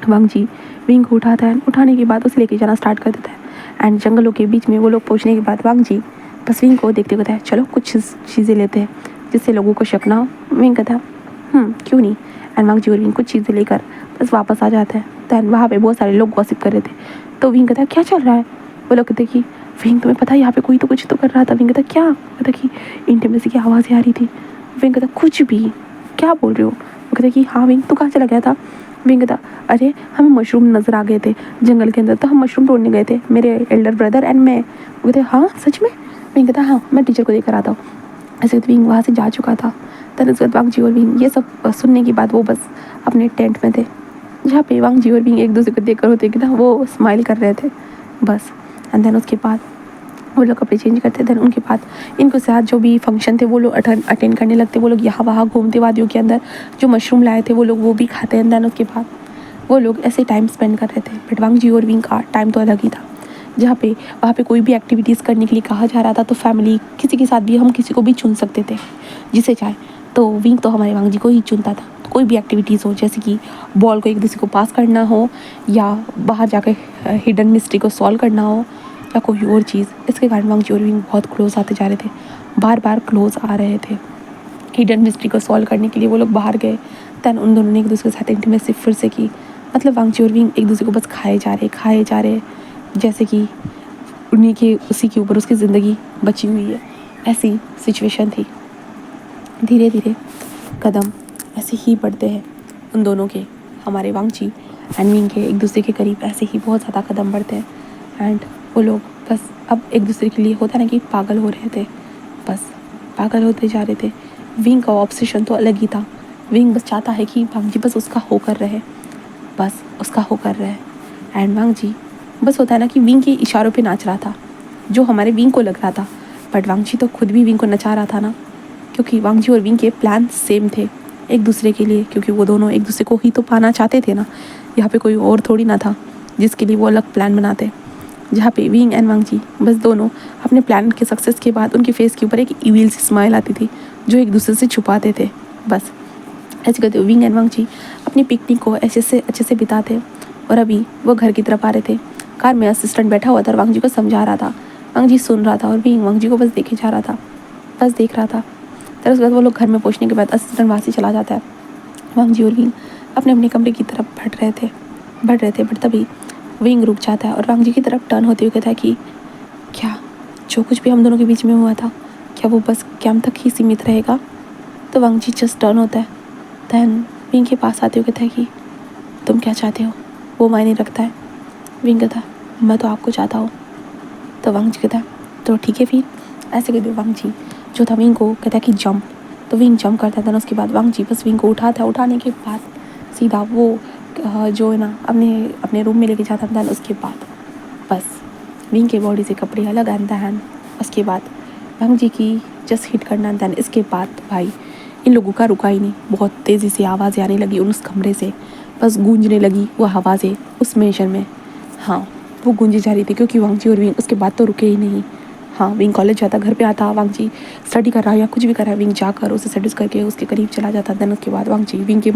S1: वांग जी विंग को उठाता है, उठाने के बाद उसे लेके जाना स्टार्ट कर देता है। एंड जंगलों के बीच में वो लोग पहुँचने के बाद वांग जी बस विंग को देखते कहता है चलो कुछ चीज़ें लेते हैं जिससे लोगों को शक ना हो। विंग कहता है क्यों नहीं। एंड वांग जी और विंग कुछ चीज़ें लेकर बस वापस आ जाते हैं। दैन वहाँ पे बहुत सारे लोग गॉसिप कर रहे थे। तो विंग कहता है क्या चल रहा है? वो लोग कहते कि विंग तुम्हें पता है यहाँ पे कोई तो कुछ तो कर रहा था। विंग कहता क्या? कहता कि इंटीमेसी की आवाज़ें आ रही थी। विंग कहता कुछ भी, क्या बोल रहे हो? वो कहता कि हाँ विंग तू कहाँ चला गया था? विंग कहता अरे हमें मशरूम नज़र आ गए थे जंगल के अंदर, तो हम मशरूम तोड़ने गए थे, मेरे एल्डर ब्रदर एंड मैं। वो कहते हाँ सच में? विंग कहता हाँ मैं टीचर को लेकर आता हूँ। ऐसे विंग वहाँ से जा चुका था। तब उसके बाद वांग जी और विंग ये सब सुनने के बाद वो बस अपने टेंट में थे, जहाँ पे वांग जी और विंग एक दूसरे को देख कर होते कि ना वो स्माइल कर रहे थे बस। एंड देन उसके बाद वो लोग कपड़े चेंज करते। देन उनके बाद इनके साथ जो भी फंक्शन थे वो लोग अटेंड करने लगते। वो लोग यहाँ वहाँ घूमते वादियों के अंदर, जो मशरूम लाए थे वो लोग वो भी खाते हैं। देन उसके बाद वो लोग ऐसे टाइम स्पेंड कर रहे थे। बट वांग जी और विंग का टाइम तो अलग ही था, जहाँ पे वहाँ पे कोई भी एक्टिविटीज़ करने के लिए कहा जा रहा था तो फैमिली किसी के साथ भी हम किसी को भी चुन सकते थे जिसे चाहे। तो विंग तो हमारे वांग जी को ही चुनता था। कोई भी एक्टिविटीज़ हो, जैसे कि बॉल को एक दूसरे को पास करना हो, या बाहर जाकर हिडन मिस्ट्री को सॉल्व करना हो, या कोई और चीज़। इसके कारण वांग जी और विंग बहुत क्लोज आते जा रहे थे, बार बार क्लोज आ रहे थे। हिडन मिस्ट्री को सॉल्व करने के लिए वो लोग बाहर गए। दैन उन दोनों ने एक दूसरे के साथ इंटीमेसी फिर से की। मतलब वांग जी और विंग एक दूसरे को बस खाए जा रहे, जैसे कि उन्हीं के उसी के ऊपर उसकी ज़िंदगी बची हुई है, ऐसी सिचुएशन थी। धीरे धीरे कदम ऐसे ही बढ़ते हैं उन दोनों के, हमारे वांग जी एंड विंग के एक दूसरे के करीब ऐसे ही बहुत ज़्यादा कदम बढ़ते हैं। एंड वो लोग बस अब एक दूसरे के लिए होता ना कि पागल हो रहे थे, बस पागल होते जा रहे थे। विंग का ऑब्सेशन तो अलग ही था। विंग बस चाहता है कि वांग जी बस उसका होकर रहे, बस उसका होकर रहे। एंड वांग जी बस होता है ना कि विंग के इशारों पे नाच रहा था, जो हमारे विंग को लग रहा था। बट वांग जी तो खुद भी विंग को नचा रहा था ना, क्योंकि वांग जी और विंग के प्लान सेम थे एक दूसरे के लिए, क्योंकि वो दोनों एक दूसरे को ही तो पाना चाहते थे ना। यहाँ पे कोई और थोड़ी ना था जिसके लिए वो अलग प्लान बनाते। जहाँ पे विंग एंड वांग जी बस दोनों अपने प्लान के सक्सेस के बाद उनके फेस के ऊपर एक इविल सी स्माइल आती थी, जो एक दूसरे से छुपाते थे। बस ऐसे करते विंग एंड वांग जी अपनी पिकनिक को अच्छे से बिताते। और अभी वो घर की तरफ आ रहे थे। कार में असिस्टेंट बैठा हुआ था और वांग जी को समझा रहा था। वांग जी सुन रहा था और विंग वांग जी को बस देखे जा रहा था, बस देख रहा था। फिर उसके बाद वो लोग घर में पहुंचने के बाद असिस्टेंट वहाँ से चला जाता है। वांग जी और विंग अपने अपने कमरे की तरफ बढ़ रहे थे। बट तभी विंग रुक जाता है और वांग जी की तरफ टर्न होते हुए कहता है कि क्या जो कुछ भी हम दोनों के बीच में हुआ था, क्या वो बस कैम तक ही सीमित रहेगा? तो वांग जी जस्ट टर्न होता है। दैन विंग के पास आते हुए कहता है कि तुम क्या चाहते हो, वो मायने रखता है। विंग कहता है मैं तो आपको चाहता हूँ। तो वांग जी कहता है तो ठीक है फिर। ऐसे कहते वांग जी जो था विंग को कहता है कि जंप। तो विंग जंप करता है। उसके बाद वांग जी बस विंग को उठाता है। उठाने के बाद सीधा वो जो है ना अपने रूम में लेके जाता है। उसके बाद बस विंग के बॉडी से कपड़े अलग आता है। उसके बाद वांग जी की जस्ट हिट करना। दैन इसके बाद भाई इन लोगों का रुका ही नहीं, बहुत तेज़ी से आवाज़ें आने लगी उस कमरे से, बस गूंजने लगी वो आवाज़ें उस मेंशन में। हाँ वो गूंजी जा रही थी, क्योंकि वांग जी और विंग उसके बाद तो रुके ही नहीं। हाँ विंग कॉलेज जाता, घर पे आता, वांग जी स्टडी कर रहा है या कुछ भी कर रहा है, विंग जाकर उसे सेटिस करके उसके करीब चला जाता। दैन उसके बाद वांग जी विंग के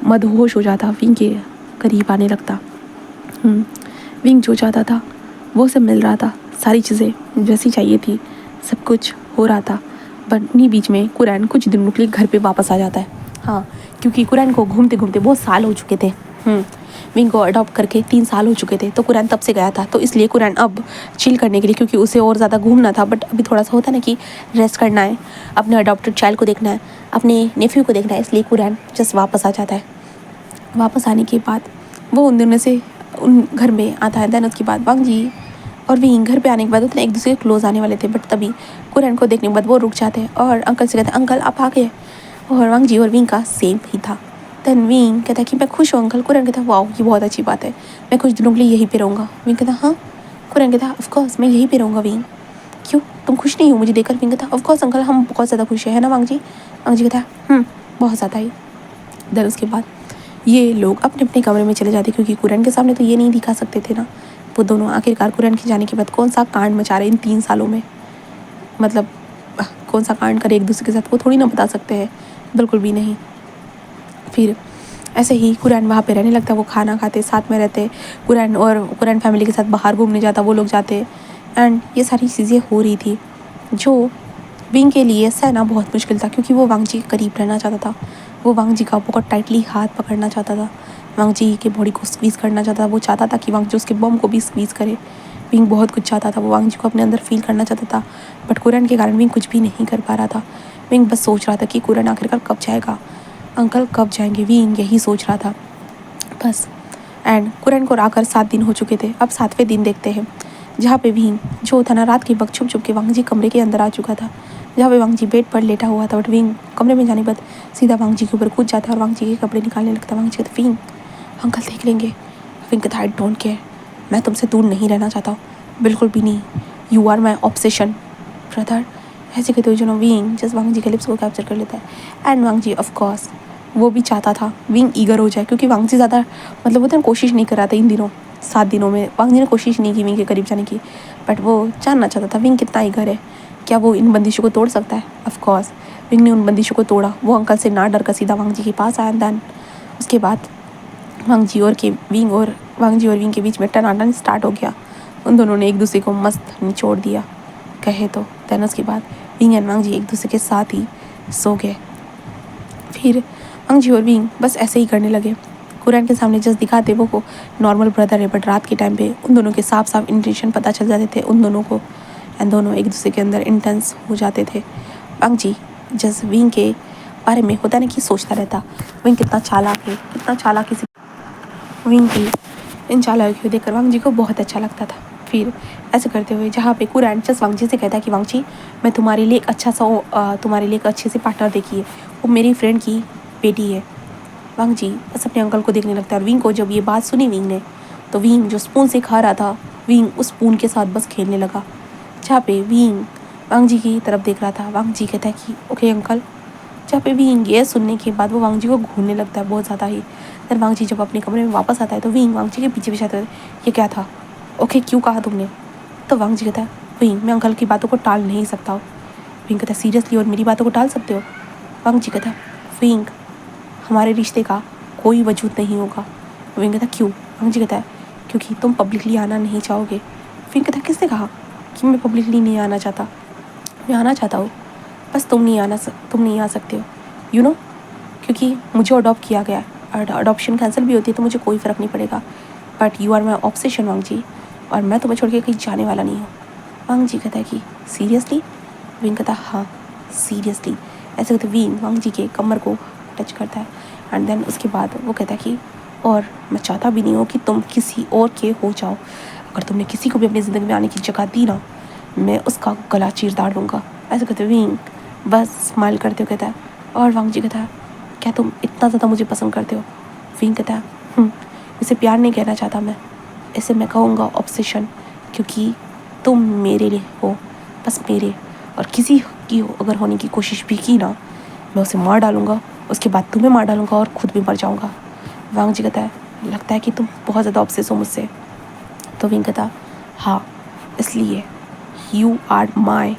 S1: मदहोश हो जाता, विंग के करीब आने लगता। विंग जो चाहता था वो सब मिल रहा था, सारी चीज़ें जैसी चाहिए थी, सब कुछ हो रहा था। बट इन्हीं बीच में कुरैन कुछ दिनों के लिए घर पे वापस आ जाता है। हाँ क्योंकि कुरैन को घूमते घूमते बहुत साल हो चुके थे। विंग को अडॉप्ट करके 3 साल हो चुके थे, तो कुरैन तब से गया था। तो इसलिए कुरैन अब चिल करने के लिए, क्योंकि उसे और ज़्यादा घूमना था, बट अभी थोड़ा सा होता ना कि रेस्ट करना है, अपने अडॉप्टेड चाइल्ड को देखना है, अपने नेफ्यू को देखना है, इसलिए कुरैन जस्ट वापस आ जाता है। वापस आने के बाद वो उन दोनों से उन घर में आता है। दैन उसके बाद वांग जी और विंग घर पे आने के बाद उतने एक दूसरे के क्लोज आने वाले थे, बट तभी कुरैन को देखने के बाद वो रुक जाते हैं और अंकल से कहते हैं अंकल आप आ गए। और वांग जी और विंग का सेम ही था। दैन विंग कहता है कि मैं खुश हूँ अंकल। कुरैन कहता है वाओ ये बहुत अच्छी बात है, मैं कुछ दिनों के लिए यहीं पे रहूँगा। विंग कहता हाँ। कुरैन कहता है ऑफकोर्स मैं यहीं पे रहूँगा। विंग क्यों तुम खुश नहीं हो मुझे देखकर? विंग कहता है ऑफकोर्स अंकल हम बहुत ज़्यादा खुश है ना वांग जी? वांग जी कहता है बहुत ज़्यादा ही। दैन उसके बाद ये लोग अपने अपने कमरे में चले जाते, क्योंकि कुरैन के सामने तो ये नहीं दिखा सकते थे ना वो दोनों आखिरकार कुरैन के जाने के बाद कौन सा कांड मचा रहे इन 3 सालों में, मतलब कौन सा कांड करे एक दूसरे के साथ, वो थोड़ी ना बता सकते हैं, बिल्कुल भी नहीं। फिर ऐसे ही कुरैन वहाँ पे रहने लगता, वो खाना खाते, साथ में रहते, कुरैन और कुरैन फैमिली के साथ बाहर घूमने जाता, वो लोग जाते, एंड ये सारी चीज़ें हो रही थी जो विंग के लिए सहना बहुत मुश्किल था, क्योंकि वो वांग जी के करीब रहना चाहता था, वो वांग जी का बहुत टाइटली हाथ पकड़ना चाहता था, वांग जी के बॉडी को स्क्वीज़ करना चाहता था, वो चाहता था कि वांग जी उसके बम को भी स्क्वीज़ करे। विंग बहुत कुछ चाहता था, वो वांग जी को अपने अंदर फील करना चाहता था, बट कुरैन के कारण विंग कुछ भी नहीं कर पा रहा था। विंग बस सोच रहा था कि कुरैन आखिरकार कब जाएगा, अंकल कब जाएंगे, विंग यही सोच रहा था बस। एंड कुरैन को आकर 7 दिन हो चुके थे। अब 7वें दिन देखते हैं, जहाँ पे विंग जो था ना, रात के वक्त छुप छुप के वांग जी कमरे के अंदर आ चुका था, जहाँ पे वांग जी बेड पर लेटा हुआ था, बट विंग कमरे में जाने के बाद सीधा वांग जी के ऊपर कूद जाता है और वांग जी के कपड़े निकालने लगता है। वांग जी कहता, विंग अंकल देख लेंगे। विंग कहता, आई डोंट केयर, मैं तुमसे दूर नहीं रहना चाहता हूँ, बिल्कुल भी नहीं, you are my obsession brother. ऐसे कहते हुए जो ना विंग जस्ट वांग जी के लिप्स को कैप्चर कर लेता है। एंड वांग जी ऑफकोर्स वो भी चाहता था विंग ईगर हो जाए, क्योंकि वांग जी ज़्यादा मतलब वो तो कोशिश नहीं कर रहा था इन दिनों, 7 दिनों में वांग जी ने कोशिश नहीं की विंग के करीब जाने की, बट वो जानना चाहता था विंग कितना ईगर है, क्या वो इन बंदिशों को तोड़ सकता है। ऑफकोर्स विंग ने उन बंदिशों को तोड़ा, वो अंकल से ना डर कर सीधा वांग जी के पास आया। दैन उसके बाद वांग जी और विंग के बीच में टनाटन स्टार्ट हो गया। उन दोनों ने एक दूसरे को मस्त निचोड़ दिया कहे तो। दैन उसके बाद विंग एंड वांग जी एक दूसरे के साथ ही सो गए। फिर वांग जी और विंग बस ऐसे ही करने लगे, कुरैन के सामने जस्ट दिखाते वो को नॉर्मल ब्रदर है, बट रात के टाइम पे उन दोनों के साफ साफ इंटेंशन पता चल जाते थे उन दोनों को, एंड दोनों एक दूसरे के अंदर इंटेंस हो जाते थे। वांग जी जस्ट विंग के बारे में होता नहीं कि सोचता रहता, विंग कितना चालाक है, कितना चालाक किसी विंग की इन चालाकियों देखकर वांग जी को बहुत अच्छा लगता था। फिर ऐसे करते हुए जहाँ पे कुरैन जस्ट वांग जी से कहता है कि वांग जी मैं तुम्हारे लिए एक अच्छा सा तुम्हारे लिए एक अच्छे से पार्टनर देखिए, वो मेरी फ्रेंड की बेटी है। वांग जी बस अपने अंकल को देखने लगता है, और विंग को जब ये बात सुनी विंग ने, तो विंग जो स्पून से खा रहा था, विंग उस स्पून के साथ बस खेलने लगा, जहाँ पे विंग वांग जी की तरफ देख रहा था। वांग जी कहता है कि ओके अंकल, जहाँ पे विंग ये सुनने के बाद वो वांग जी को घूरने लगता है बहुत ज़्यादा ही। फिर वांग जी जब अपने कमरे में वापस आता है तो विंग वांग जी के पीछे पीछे आता है, ये क्या था, ओके क्यों कहा तुमने। तो वांग जी कहता है विंग मैं अंकल की बातों को टाल नहीं सकता हूँ। विंग कहता है सीरियसली, और मेरी बातों को टाल सकते हो। वांग जी कहता है विंग हमारे रिश्ते का कोई वजूद नहीं होगा। विंग कहता क्यों। वांग जी कहता है क्योंकि तुम पब्लिकली आना नहीं चाहोगे। विंग कहता किसने कहा कि मैं पब्लिकली नहीं आना चाहता, मैं आना चाहता हूँ, बस तुम नहीं आ सकते हो, यू नो, क्योंकि मुझे अडॉप्ट किया गया है, अडॉप्शन कैंसिल भी होती है तो मुझे कोई फ़र्क नहीं पड़ेगा, but you are my obsession Wang ji, और मैं तुम्हें छोड़ के कहीं जाने वाला नहीं हूँ। वांग जी कहता है कि सीरियसली। विंग कहता है हाँ सीरियसली। ऐसे कहते विंग वांग जी के कमर को टच करता है, एंड देन उसके बाद वो कहता है कि और मैं चाहता भी नहीं हूँ कि तुम किसी और के हो जाओ, अगर तुमने किसी को भी अपनी ज़िंदगी में आने की जगह दी ना, मैं उसका गला चीर दाड़ दूँगा। ऐसे कहते विंग बस स्माइल करते हो कहता है, और वांग जी कहता है क्या तुम इतना ज़्यादा मुझे पसंद करते हो। विंग कहता है इसे प्यार नहीं कहना चाहता मैं, इसे मैं कहूँगा ऑब्सेशन, क्योंकि तुम मेरे लिए हो, बस मेरे, और किसी की अगर होने की कोशिश भी की ना, मैं उसे मार डालूँगा, उसके बाद तुम्हें मार डालूँगा और ख़ुद भी मर जाऊँगा। वांग जी कहता है लगता है कि तुम बहुत ज़्यादा ऑब्सेस हो मुझसे। तो विंग कहता हाँ इसलिए यू आर माई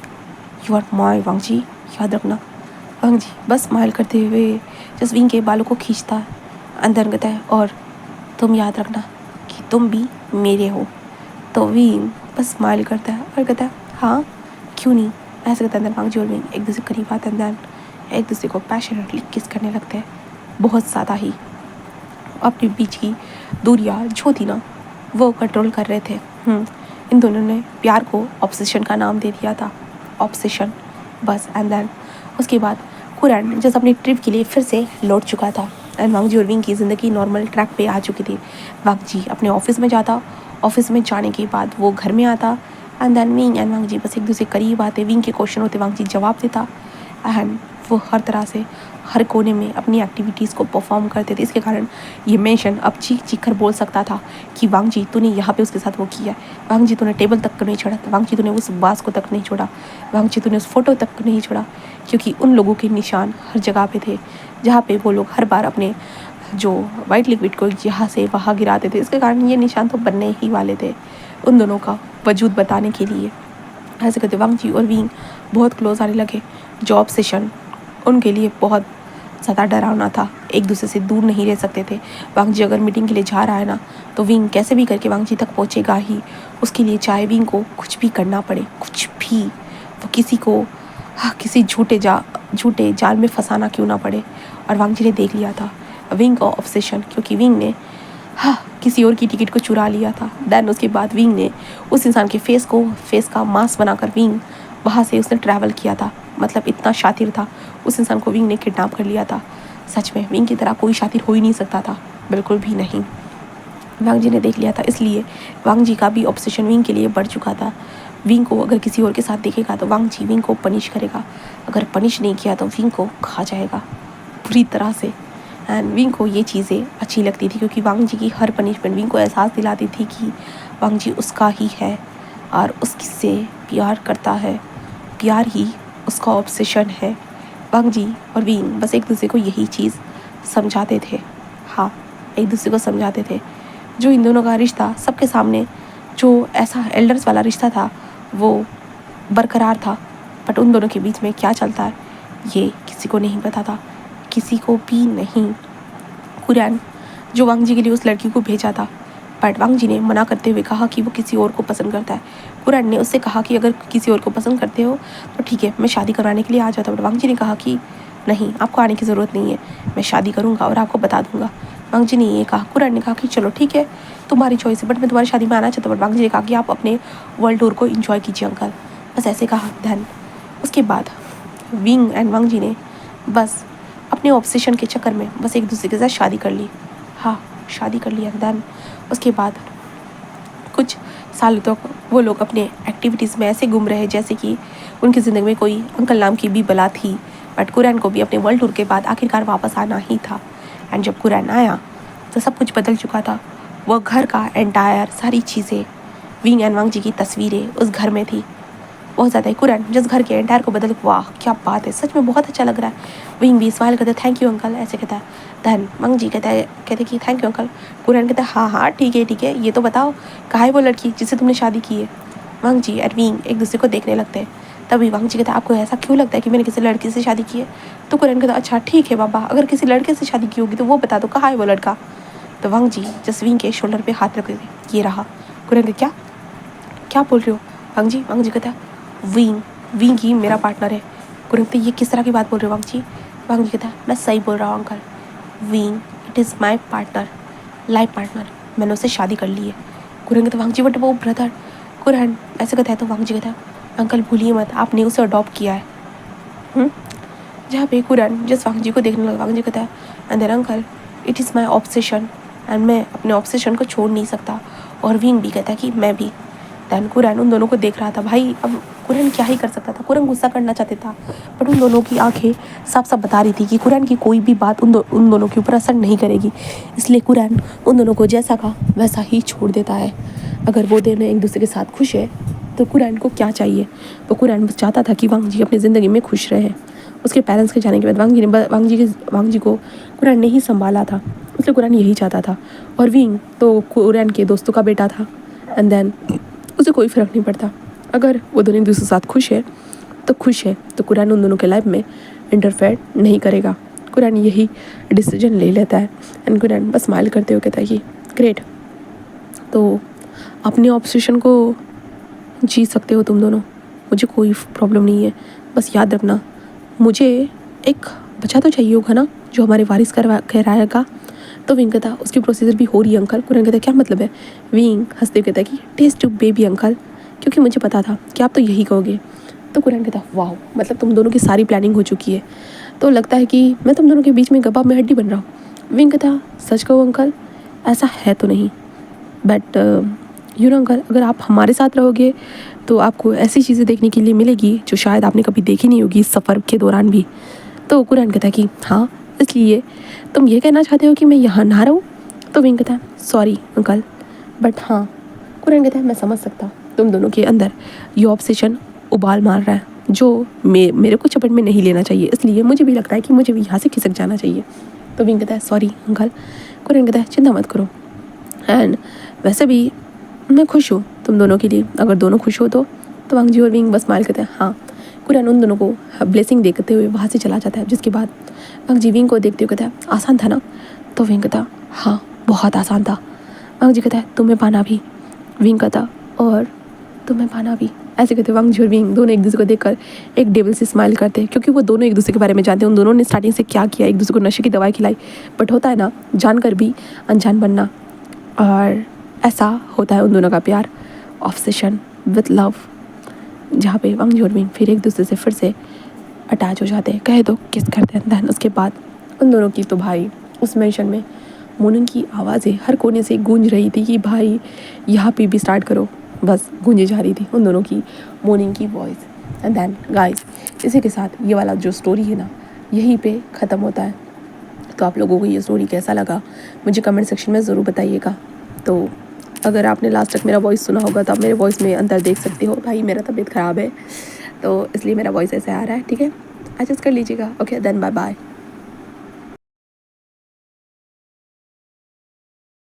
S1: वांग जी, याद रखना। वांग जी बस स्माइल करते हुए जस्ट विंग के बालों को खींचता है, अंदर कहता है और तुम याद रखना कि तुम भी मेरे हो। तो विंग बस स्माइल करता है और कहता है हाँ क्यों नहीं। ऐसे कहता है, अंदर वांग जी और विंग एक दूसरे के करीब आते हैं, अंदर एक दूसरे को पैशनेटली किस करने लगते हैं, बहुत ज़्यादा ही अपने बीच की दूरियाँ जो थी ना वो कंट्रोल कर रहे थे। इन दोनों ने प्यार को ऑब्सेशन का नाम दे दिया था, ऑब्सेशन बस। एंड देन उसके बाद कुरैन जैसे अपनी ट्रिप के लिए फिर से लौट चुका था, एंड वांग जी और विंग की ज़िंदगी नॉर्मल ट्रैक पे आ चुकी थी। वांग जी अपने ऑफिस में जाता, ऑफिस में जाने के बाद वो घर में आता, and then wing and Wang जी बस एक दूसरे करीब आते, विंग के क्वेश्चन होते वांग जी जवाब देता, एंड वो हर तरह से हर कोने में अपनी एक्टिविटीज़ को परफॉर्म करते थे। इसके कारण ये मेंशन अब चीख चीख कर बोल सकता था कि वांग जी तूने यहाँ पे उसके साथ वो किया, वांग जी तूने टेबल तक नहीं छोड़ा, वांग जी तूने उस बास को तक नहीं छोड़ा, वांग जी तूने उस फोटो तक नहीं छोड़ा, क्योंकि उन लोगों के निशान हर जगह पे थे जहाँ पे वो लोग हर बार अपने जो वाइट लिक्विड को यहाँ से वहाँ गिराते थे। इसके कारण ये निशान तो बनने ही वाले थे। उन दोनों का वजूद बताने के लिए। ऐसे करते वांग जी और विंग बहुत क्लोज आने लगे। जॉब सेशन उनके लिए बहुत ज़्यादा डरावना था, एक दूसरे से दूर नहीं रह सकते थे। वांग जी अगर मीटिंग के लिए जा रहा है ना, तो विंग कैसे भी करके वांग जी तक पहुँचेगा ही, उसके लिए चाहे विंग को कुछ भी करना पड़े, कुछ भी, वो किसी को किसी झूठे जाल में फंसाना क्यों ना पड़े। और वांग जी ने देख लिया था विंग का ऑब्सेशन, क्योंकि विंग ने किसी और की टिकट को चुरा लिया था। देन उसके बाद विंग ने उस इंसान के फेस का मास्क बनाकर विंग वहाँ से उसने ट्रैवल किया था। मतलब इतना शातिर था, उस इंसान को विंग ने किडनैप कर लिया था। सच में विंग की तरह कोई शातिर हो ही नहीं सकता था, बिल्कुल भी नहीं। वांग जी ने देख लिया था, इसलिए वांग जी का भी ऑब्सेशन विंग के लिए बढ़ चुका था। विंग को अगर किसी और के साथ देखेगा तो वांग जी विंग को पनिश करेगा, अगर पनिश नहीं किया तो विंग को खा जाएगा पूरी तरह से। एंड विंग को ये चीज़ें अच्छी लगती थी, क्योंकि वांग जी की हर पनिशमेंट विंग को एहसास दिलाती थी कि वांग जी उसका ही है और उससे प्यार करता है, प्यार ही उसका ऑब्सेशन है। वांग जी और विंग बस एक दूसरे को यही चीज़ समझाते थे, हाँ, एक दूसरे को समझाते थे। जो इन दोनों का रिश्ता सबके सामने जो ऐसा एल्डर्स वाला रिश्ता था वो बरकरार था, बट उन दोनों के बीच में क्या चलता है ये किसी को नहीं पता था, किसी को भी नहीं। कुरैन जो वांग जी के लिए उस लड़की को भेजा था, बट वांग जी ने मना करते हुए कहा कि वो किसी और को पसंद करता है। कुरैन ने उससे कहा कि अगर किसी और को पसंद करते हो तो ठीक है, मैं शादी करवाने के लिए आ जाता हूँ। बट वांग जी ने कहा कि नहीं, आपको आने की ज़रूरत नहीं है, मैं शादी करूँगा और आपको बता दूँगा। वांग जी ने ये कहा। कुरैन ने कहा कि चलो ठीक है, तुम्हारी चॉइस है, बट मैं तुम्हारी शादी में आना चाहता हूँ। बट वांग जी ने कहा कि आप अपने वर्ल्ड टूर को इंजॉय कीजिए अंकल, बस ऐसे कहा। धन उसके बाद विंग एंड वांग जी ने बस अपने ऑब्सेशन के चक्कर में बस एक दूसरे के साथ शादी कर ली, हाँ, शादी कर लिया। देन उसके बाद कुछ सालों तक वो लोग अपने एक्टिविटीज़ में ऐसे गुम रहे जैसे कि उनकी ज़िंदगी में कोई अंकल नाम की भी बला थी। बट कुरैन को भी अपने वर्ल्ड टूर के बाद आखिरकार वापस आना ही था। एंड जब कुरैन आया तो सब कुछ बदल चुका था। वो घर का एंटायर सारी चीज़ें, विंग एंड वांग जी की तस्वीरें उस घर में थी, बहुत ज़्यादा। कुरैन जिस घर के एंटायर को बदल, वाह क्या बात है, सच में बहुत अच्छा लग रहा है। विंग भी स्माइल करते थैंक यू अंकल, ऐसे कहता है। धन वांग जी कहते कि थैंक यू अंकल। कुरैन कहता है हाँ हाँ ठीक है, ये तो बताओ कहाँ है वो लड़की जिससे तुमने शादी की है। वांग जी और विंग एक दूसरे को देखने लगते हैं। तभी वांग जी कहता है आपको ऐसा क्यों लगता है कि मैंने किसी लड़की से शादी की है। तो कुरैन कहता अच्छा ठीक है बाबा, अगर किसी लड़के से शादी की होगी तो वो बता दो कहाँ है वो लड़का। तो वांग जी जस्ट विंग के शोल्डर पे हाथ रख देते, ये रहा। कुरैन कहता क्या बोल रहे हो वांग जी कहता है विंग ही मेरा पार्टनर है। कुरैन कहता ये किस तरह की बात बोल रहे हो वांग जी कहता है मैं सही बोल रहा हूँ uncle, wing it is my partner, life partner, मैंने उससे शादी कर ली है। कुरैन कहता वांग जी बट वो ब्रदर। कुरैन ऐसे कहता है तो वांग जी कहता है अंकल भूलिए मत, आपने उसे अडॉप्ट किया है। जहाँ पे कुरैन जिस वांग जी को देखने लगा, वांग जी कहता है and then uncle it is my obsession एंड मैं अपने ऑब्सेशन को छोड़ नहीं सकता। और विंग भी कहता है कि मैं भी। दैन कुरैन उन दोनों को देख रहा था। भाई अब कुरैन क्या ही कर सकता था, कुरैन गुस्सा करना चाहते था, बट उन दोनों की आंखें साफ साफ बता रही थी कि कुरैन की कोई भी बात उन दोनों के ऊपर असर नहीं करेगी। इसलिए कुरैन उन दोनों को जैसा कहा वैसा ही छोड़ देता है। अगर वो दोनों एक दूसरे के साथ खुश है तो कुरैन को क्या चाहिए। तो कुरैन बस चाहता था कि वांग जी अपनी ज़िंदगी में खुश रहे। उसके पेरेंट्स के जाने के बाद वांग जी को कुरैन ने ही संभाला था, इसलिए कुरैन यही चाहता था। और विंग तो कुरैन के दोस्तों का बेटा था। एंड देन उसे कोई फ़र्क नहीं पड़ता, अगर वो दोनों एक दूसरे के साथ खुश है तो कुरैन उन दोनों के लाइफ में इंटरफेयर नहीं करेगा। कुरैन यही डिसीजन ले लेता है। एंड कुरैन बस स्माइल करते हुए कहता है कि ग्रेट, तो अपने ऑब्सेशन को जी सकते हो तुम दोनों, मुझे कोई प्रॉब्लम नहीं है। बस याद रखना मुझे एक बच्चा तो चाहिए होगा ना जो हमारे वारिस कहलाएगा। तो विंग कहता उसकी प्रोसीजर भी हो रही है अंकल। कुरैन कहता क्या मतलब है। विंग हंसते कहता कि टेस्ट टू बेबी अंकल, क्योंकि मुझे पता था कि आप तो यही कहोगे। तो कुरैन कहता वाह, मतलब तुम दोनों की सारी प्लानिंग हो चुकी है, तो लगता है कि मैं तुम दोनों के बीच में गब्बा में हड्डी बन रहा हूँ। विंग कहता सच कहो अंकल ऐसा है तो नहीं, बट यू नो अंकल अगर आप हमारे साथ रहोगे तो आपको ऐसी चीज़ें देखने के लिए मिलेगी जो शायद आपने कभी देखी नहीं होगी इस सफ़र के दौरान भी। तो कुरैन कहता है कि हाँ, इसलिए तुम ये कहना चाहते हो कि मैं यहाँ ना रहूँ। तो विंग कहता है सॉरी अंकल, बट हाँ। कुरैन कहता है मैं समझ सकता, तुम दोनों के अंदर ये ऑब्सेशन उबाल मार रहा है जो मेरे को चपेट में नहीं लेना चाहिए, इसलिए मुझे भी लगता है कि मुझे भी यहाँ से खिसक जाना चाहिए। तो विंग कहता है सॉरी अंकल। कुरैन कहता है चिंता मत करो, एंड वैसे भी मैं खुश हूँ तुम दोनों के लिए, अगर दोनों खुश हो तो वांग जी और विंग बस स्माइल करते हैं हाँ। कुरैन उन दोनों को ब्लेसिंग देखते हुए वहाँ से चला जाता है, जिसके बाद वांग जी विंग को देखते हुए कहता है आसान था ना? तो विंग कहता हाँ बहुत आसान था। वांग जी कहता है तुम्हें पाना भी। विंग कहता और तुम्हें पाना भी। ऐसे कहते वांग जी और विंग दोनों एक दूसरे को देखकर एक डेविल से स्माइल करते हैं, क्योंकि वो दोनों एक दूसरे के बारे में जानते हैं। उन दोनों ने स्टार्टिंग से क्या किया, एक दूसरे को नशे की दवाई खिलाई, बट होता है ना जानकर भी अनजान बनना, और ऐसा होता है उन दोनों का प्यार, ऑब्सेशन विद लव, जहाँ पे वांग जी और विंग फिर एक दूसरे से फिर से अटैच हो जाते हैं, कहे तो किस करते हैं। दैन उसके बाद उन दोनों की तो भाई उस मेंशन में मोनिंग की आवाज़ें हर कोने से गूंज रही थी कि भाई यहाँ पे भी स्टार्ट करो, बस गूंजे जा रही थी उन दोनों की मोर्निंग की वॉइस। एंड देन गाइस इसी के साथ ये वाला जो स्टोरी है ना यहीं पे ख़त्म होता है। तो आप लोगों को ये स्टोरी कैसा लगा मुझे कमेंट सेक्शन में ज़रूर बताइएगा। तो अगर आपने लास्ट तक मेरा वॉइस सुना होगा तो आप मेरे वॉइस में अंतर देख सकते हो। भाई मेरा तबीयत ख़राब है तो इसलिए मेरा वॉइस ऐसे आ रहा है, ठीक है, एडजस्ट कर लीजिएगा। Okay then bye bye.